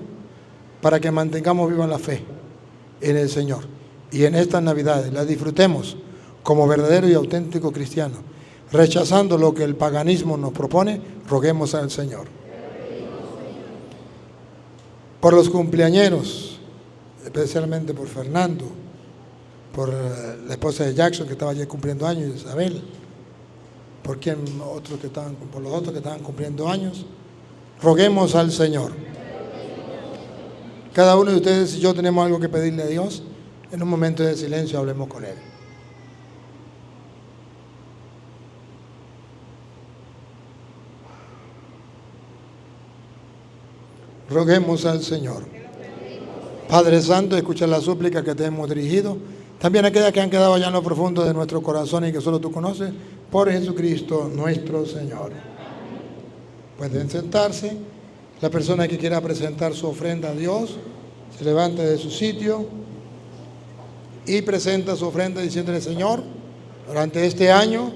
B: para que mantengamos viva la fe en el Señor y en estas Navidades las disfrutemos como verdadero y auténtico cristiano, rechazando lo que el paganismo nos propone. Roguemos al Señor por los cumpleañeros, especialmente por Fernando, por la esposa de Jackson, que estaba ayer cumpliendo años, Isabel, por los otros que estaban cumpliendo años. Roguemos al Señor. Cada uno de ustedes y yo tenemos algo que pedirle a Dios. En un momento de silencio hablemos con Él. Roguemos al Señor. Padre Santo, escucha la súplica que te hemos dirigido, también aquellas que han quedado allá en lo profundo de nuestro corazón y que solo tú conoces, por Jesucristo nuestro Señor. Pueden sentarse. La persona que quiera presentar su ofrenda a Dios, se levanta de su sitio y presenta su ofrenda diciéndole: Señor, durante este año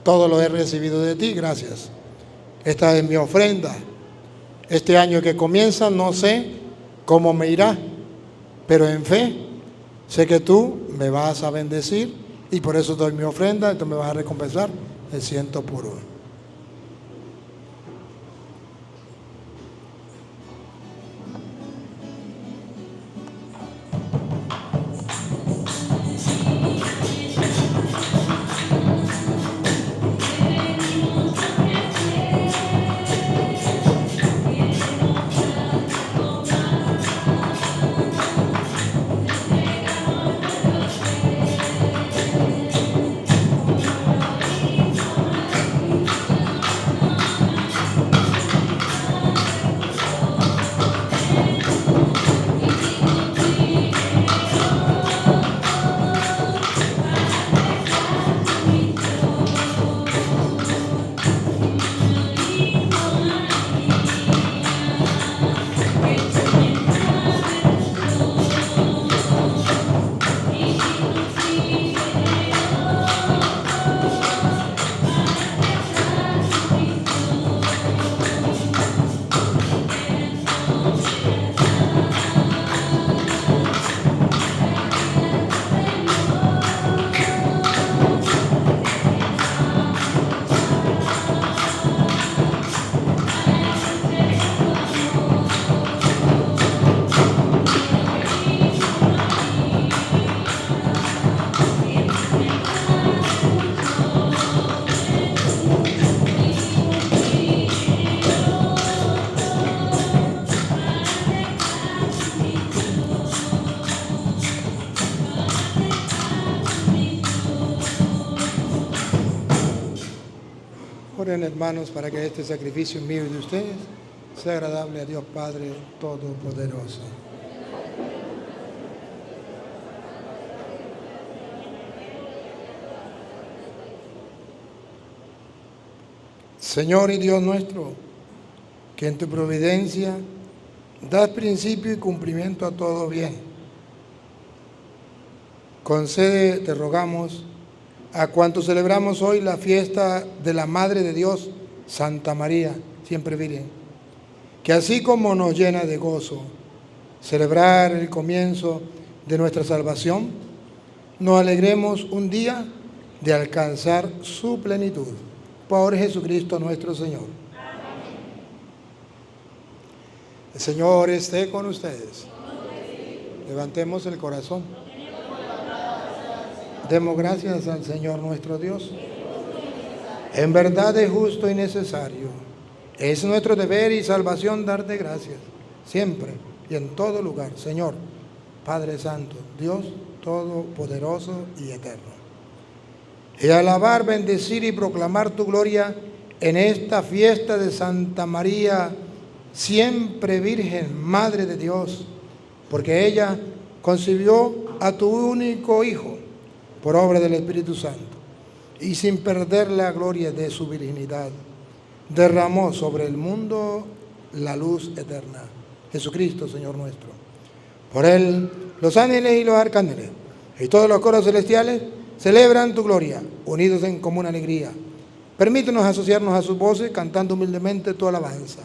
B: todo lo he recibido de ti, gracias. Esta es mi ofrenda. Este año que comienza no sé cómo me irá, pero en fe sé que tú me vas a bendecir y por eso doy mi ofrenda y tú me vas a recompensar el 100 por 1. Oren, hermanos, para que este sacrificio mío y de ustedes sea agradable a Dios Padre Todopoderoso. Señor y Dios nuestro, que en tu providencia das principio y cumplimiento a todo bien, concede, te rogamos, a cuantos celebramos hoy la fiesta de la Madre de Dios, Santa María, siempre Virgen, que así como nos llena de gozo celebrar el comienzo de nuestra salvación, nos alegremos un día de alcanzar su plenitud. Por Jesucristo nuestro Señor. Amén. El Señor esté con ustedes. Levantemos el corazón. Demos gracias al Señor nuestro Dios. En verdad es justo y necesario. Es nuestro deber y salvación darte gracias, siempre y en todo lugar, Señor, Padre Santo, Dios Todopoderoso y Eterno. Y alabar, bendecir y proclamar tu gloria en esta fiesta de Santa María, siempre Virgen, Madre de Dios, porque ella concibió a tu único Hijo por obra del Espíritu Santo y sin perder la gloria de su virginidad, derramó sobre el mundo la luz eterna, Jesucristo, Señor nuestro. Por él, los ángeles y los arcángeles y todos los coros celestiales celebran tu gloria, unidos en común alegría. Permítenos asociarnos a sus voces, cantando humildemente tu alabanza.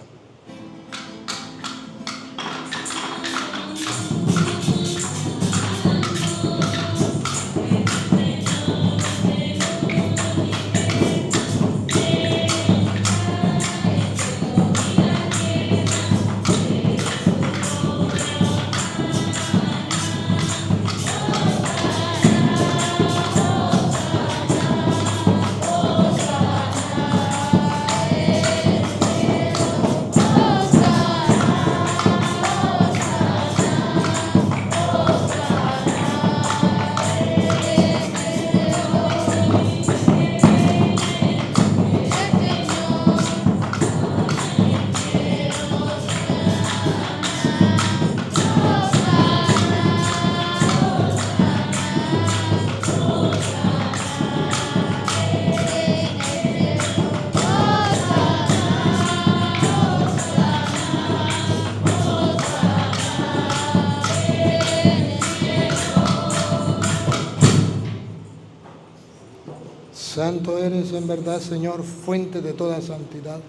B: Santo eres en verdad, Señor, fuente de toda santidad.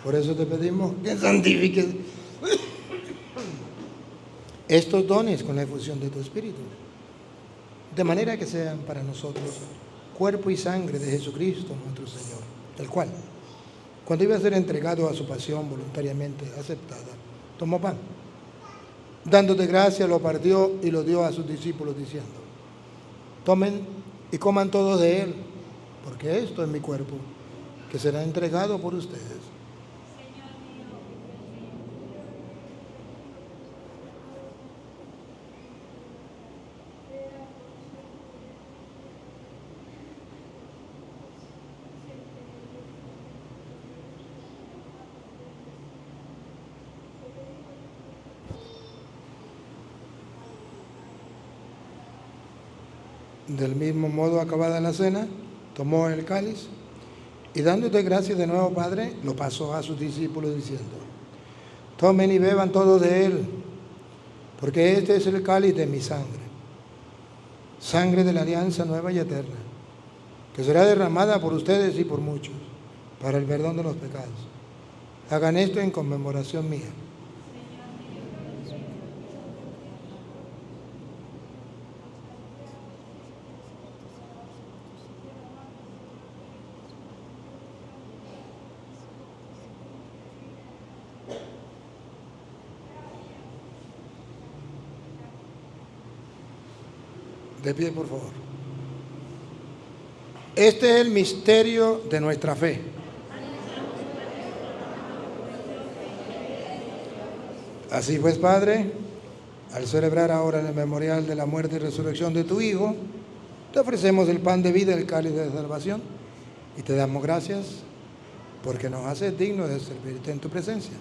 B: Por eso te pedimos que santifiques estos dones con la efusión de tu Espíritu, de manera que sean para nosotros cuerpo y sangre de Jesucristo nuestro Señor, el cual, cuando iba a ser entregado a su pasión voluntariamente aceptada, tomó pan, dándote gracia, lo partió y lo dio a sus discípulos diciendo: tomen y coman todos de él, porque esto es mi cuerpo, que será entregado por ustedes. Del mismo modo, acabada la cena, tomó el cáliz y dándote gracias de nuevo, Padre, lo pasó a sus discípulos diciendo: tomen y beban todos de él, porque este es el cáliz de mi sangre, sangre de la alianza nueva y eterna, que será derramada por ustedes y por muchos, para el perdón de los pecados. Hagan esto en conmemoración mía. De pie, por favor. Este es el misterio de nuestra fe. Así pues, Padre, al celebrar ahora el memorial de la muerte y resurrección de tu Hijo, te ofrecemos el pan de vida, el cáliz de salvación, y te damos gracias porque nos haces dignos de servirte en tu presencia.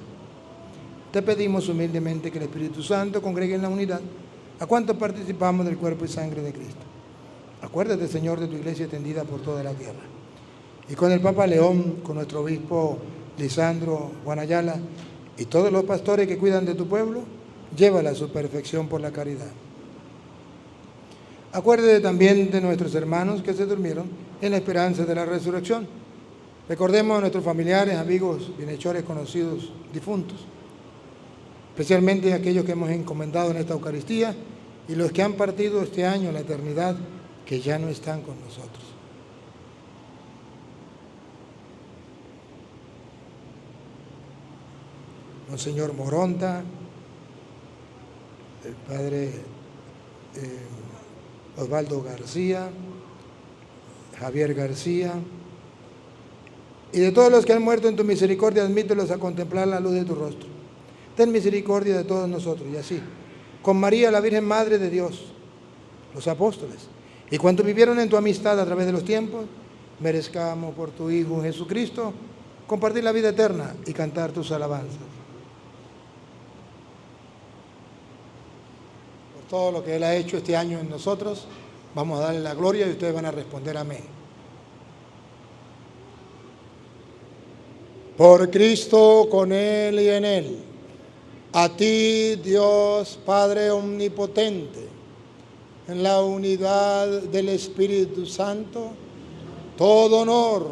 B: Te pedimos humildemente que el Espíritu Santo congregue en la unidad a cuantos participamos del cuerpo y sangre de Cristo. Acuérdate, Señor, de tu iglesia extendida por toda la tierra. Y con el Papa León, con nuestro obispo Lisandro Guanayala y todos los pastores que cuidan de tu pueblo, llévala a su perfección por la caridad. Acuérdate también de nuestros hermanos que se durmieron en la esperanza de la resurrección. Recordemos a nuestros familiares, amigos, bienhechores, conocidos, difuntos, especialmente aquellos que hemos encomendado en esta Eucaristía y los que han partido este año en la eternidad, que ya no están con nosotros. Monseñor Moronta, el Padre Osvaldo García, Javier García, y de todos los que han muerto en tu misericordia, admítelos a contemplar la luz de tu rostro. Ten misericordia de todos nosotros, y así, con María, la Virgen Madre de Dios, los apóstoles, y cuantos vivieron en tu amistad a través de los tiempos, merezcamos por tu Hijo Jesucristo compartir la vida eterna y cantar tus alabanzas. Por todo lo que Él ha hecho este año en nosotros, vamos a darle la gloria y ustedes van a responder amén. Por Cristo, con Él y en Él, a ti, Dios Padre Omnipotente, en la unidad del Espíritu Santo, todo honor,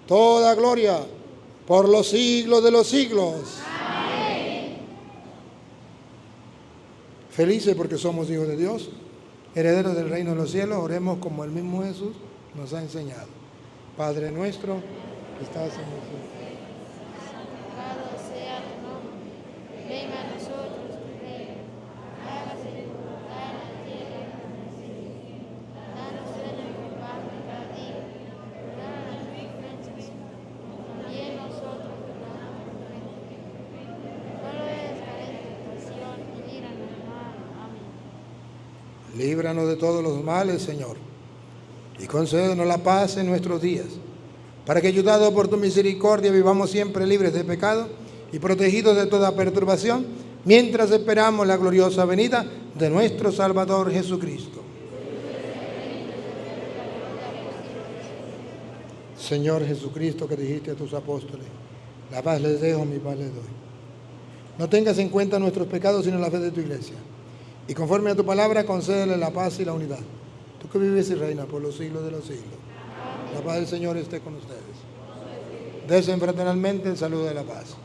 B: toda gloria, por los siglos de los siglos. Amén. Felices porque somos hijos de Dios, herederos del reino de los cielos, oremos como el mismo Jesús nos ha enseñado. Padre nuestro, que estás en el cielo.
E: Santificado sea tu nombre, venga a nosotros tu reino, hágase tu voluntad en la tierra como en el cielo. Danos hoy nuestro pan de cada día, perdona nuestras ofensas, también nosotros perdonamos a los que no lo dejes caer en tentación y líbranos del mal. Amén.
B: Líbranos de todos los males, Señor, y concédenos la paz en nuestros días, para que, ayudados por tu misericordia, vivamos siempre libres de pecado y protegidos de toda perturbación, mientras esperamos la gloriosa venida de nuestro Salvador Jesucristo. Señor Jesucristo, que dijiste a tus apóstoles, la paz les dejo, mi paz les doy. No tengas en cuenta nuestros pecados, sino la fe de tu iglesia. Y conforme a tu palabra, concédele la paz y la unidad. Tú que vives y reinas por los siglos de los siglos. La paz del Señor esté con ustedes. Desen fraternalmente el saludo de la paz.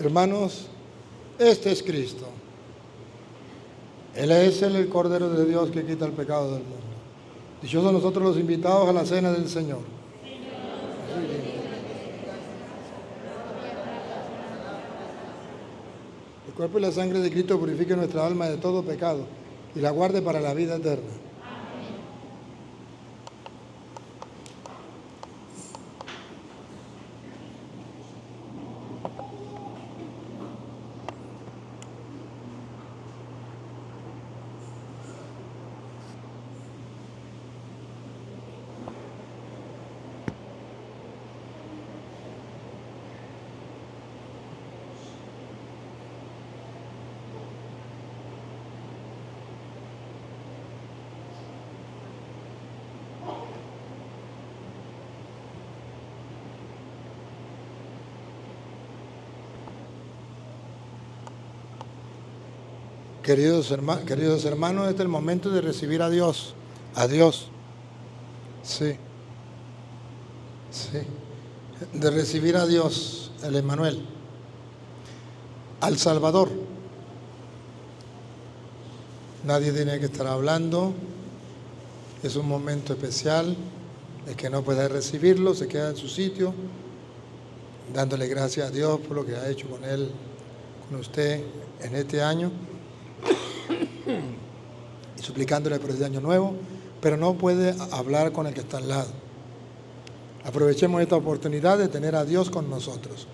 B: Hermanos, este es Cristo. Él es el Cordero de Dios que quita el pecado del mundo. Dichosos nosotros los invitados a la cena del Señor. El cuerpo y la sangre de Cristo purifiquen nuestra alma de todo pecado y la guarde para la vida eterna. Queridos hermanos, este es el momento de recibir a Dios. A Dios. Sí. Sí. De recibir a Dios, el Emmanuel. Al Salvador. Nadie tiene que estar hablando. Es un momento especial. El que no pueda recibirlo se queda en su sitio, dándole gracias a Dios por lo que ha hecho con él, con usted en este año. Y suplicándole por este año nuevo, pero no puede hablar con el que está al lado. Aprovechemos esta oportunidad de tener a Dios con nosotros.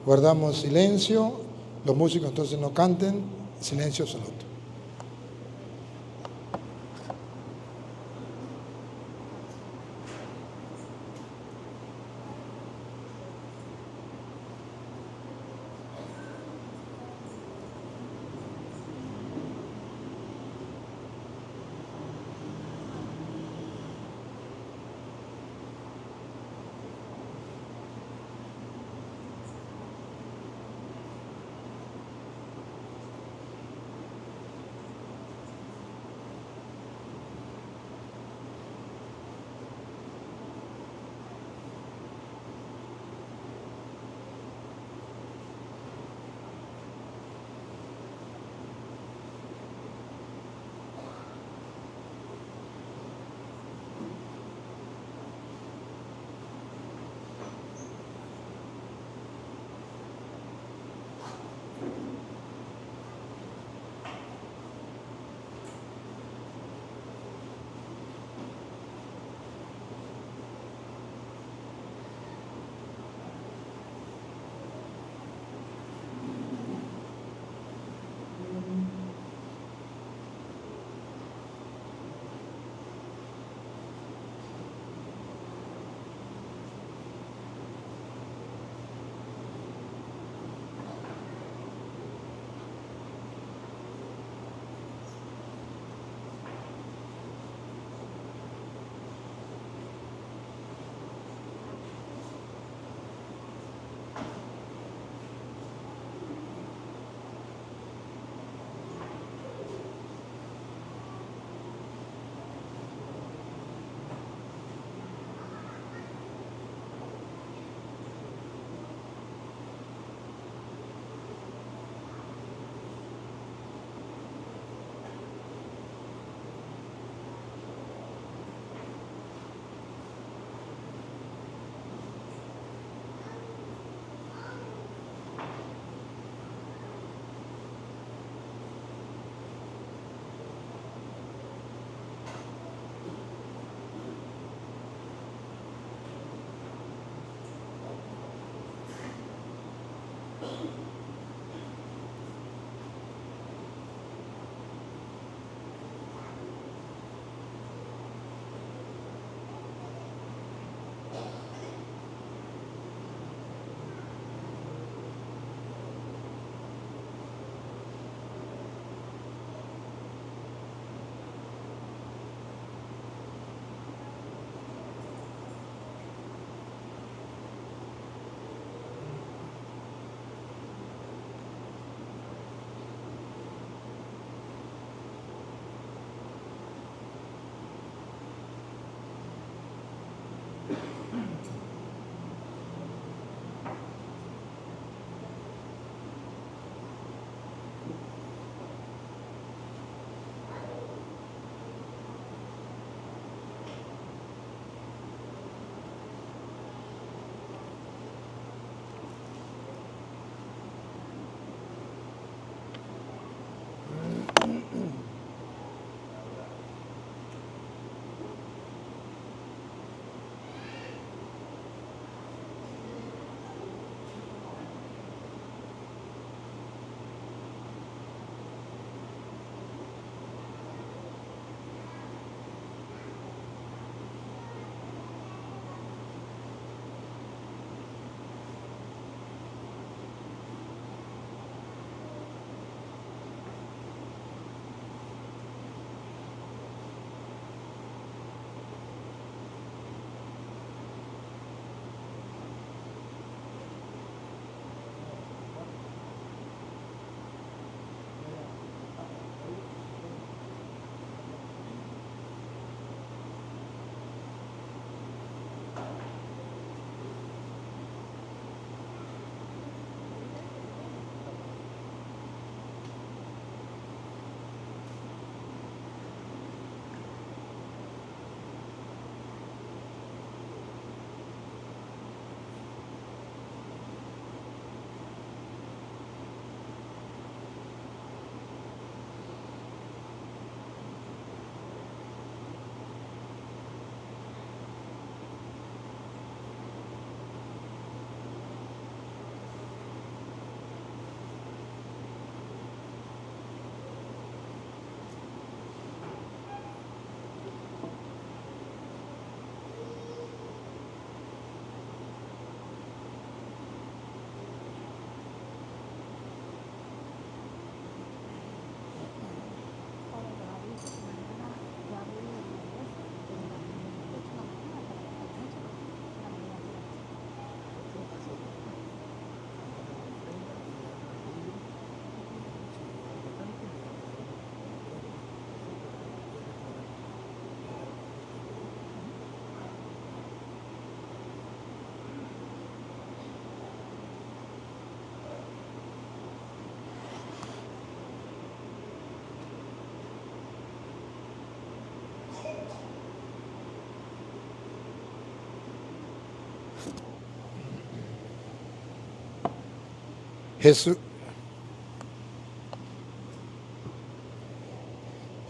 B: Guardamos silencio, los músicos entonces no canten, silencio absoluto.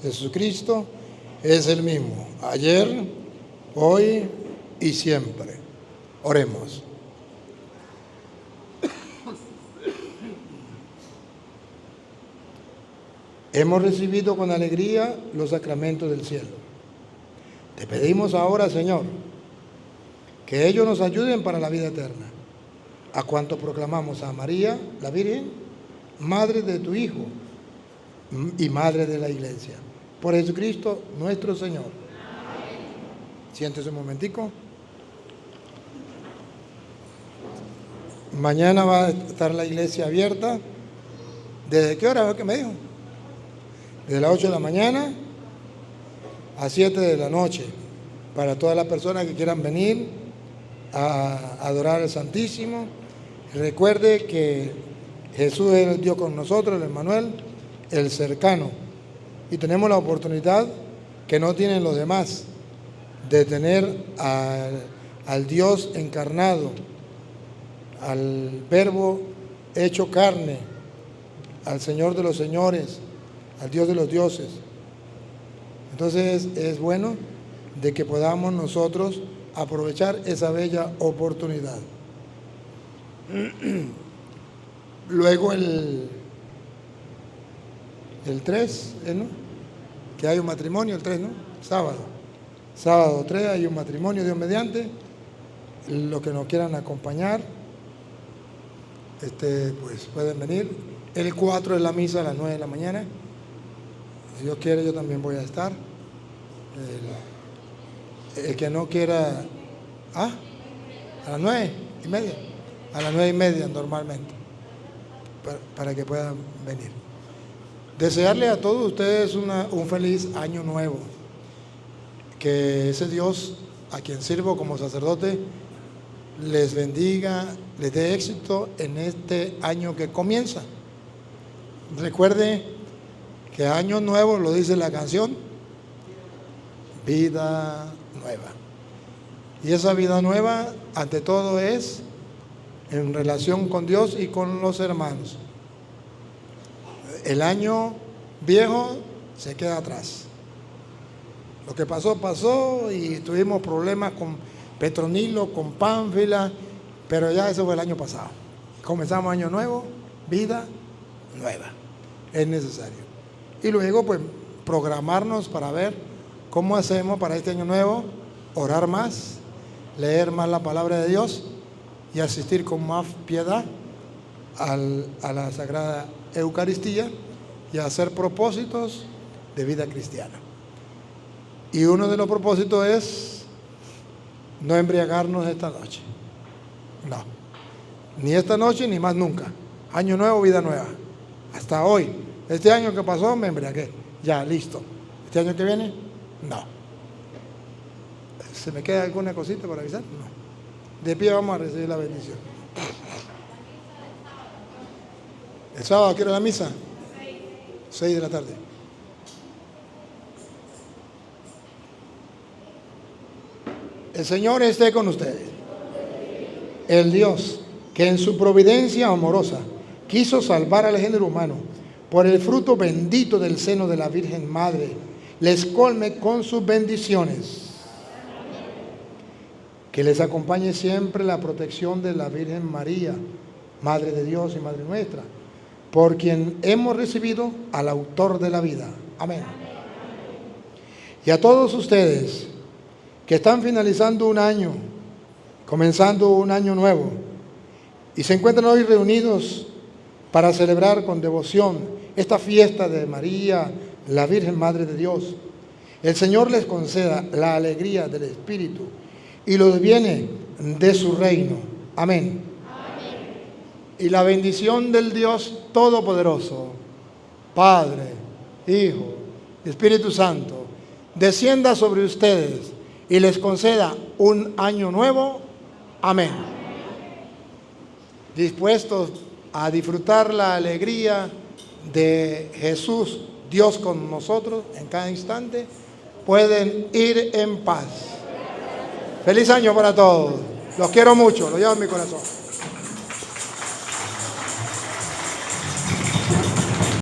B: Jesucristo es el mismo, ayer, hoy y siempre. Oremos. Hemos recibido con alegría los sacramentos del cielo. Te pedimos ahora, Señor, que ellos nos ayuden para la vida eterna. A cuanto proclamamos a María, la Virgen, Madre de tu Hijo y Madre de la Iglesia. Por Jesucristo nuestro Señor. Amén. Siéntese un momentico. Mañana va a estar la iglesia abierta. ¿Desde qué hora? ¿Qué me dijo? Desde las 8 de la mañana a 7 de la noche. Para todas las personas que quieran venir a adorar al Santísimo. Recuerde que Jesús es Dios con nosotros, el Emmanuel, el cercano. Y tenemos la oportunidad que no tienen los demás de tener al Dios encarnado, al Verbo hecho carne, al Señor de los señores, al Dios de los dioses. Entonces es bueno de que podamos nosotros aprovechar esa bella oportunidad. Luego el 3, ¿no? Que hay un matrimonio, el 3, ¿no? Sábado 3 hay un matrimonio, Dios mediante. Los que nos quieran acompañar, pues pueden venir. El 4 es la misa a las 9 de la mañana. Si Dios quiere, yo también voy a estar. El que no quiera, a las 9:30. A las 9:30 normalmente, para que puedan venir. Desearle a todos ustedes un feliz año nuevo. Que ese Dios a quien sirvo como sacerdote les bendiga, les dé éxito en este año que comienza. Recuerde que año nuevo, lo dice la canción, vida nueva. Y esa vida nueva, ante todo, es en relación con Dios y con los hermanos. El año viejo se queda atrás. Lo que pasó, pasó y tuvimos problemas con Petronilo, con Pánfila, pero ya eso fue el año pasado. Comenzamos año nuevo, vida nueva. Es necesario. Y luego, pues, programarnos para ver cómo hacemos para este año nuevo, orar más, leer más la palabra de Dios y asistir con más piedad a la Sagrada Eucaristía y hacer propósitos de vida cristiana. Y uno de los propósitos es no embriagarnos esta noche. No. Ni esta noche ni más nunca. Año nuevo, vida nueva. Hasta hoy. Este año que pasó me embriagué. Ya, listo. Este año que viene, no. ¿Se me queda alguna cosita para avisar? No. De pie vamos a recibir la bendición. ¿El sábado a qué hora la misa? 6 de la tarde. El Señor esté con ustedes. El Dios que en su providencia amorosa quiso salvar al género humano por el fruto bendito del seno de la Virgen Madre, les colme con sus bendiciones. Que les acompañe siempre la protección de la Virgen María, Madre de Dios y Madre nuestra, por quien hemos recibido al autor de la vida. Amén. Y a todos ustedes que están finalizando un año, comenzando un año nuevo, y se encuentran hoy reunidos para celebrar con devoción esta fiesta de María, la Virgen Madre de Dios, el Señor les conceda la alegría del Espíritu y los bienes de su reino. Amén. Amén. Y la bendición del Dios Todopoderoso, Padre, Hijo y Espíritu Santo, descienda sobre ustedes y les conceda un año nuevo. Amén. Dispuestos a disfrutar la alegría de Jesús, Dios con nosotros en cada instante, pueden ir en paz. Feliz año para todos. Los quiero mucho, lo llevo en mi corazón.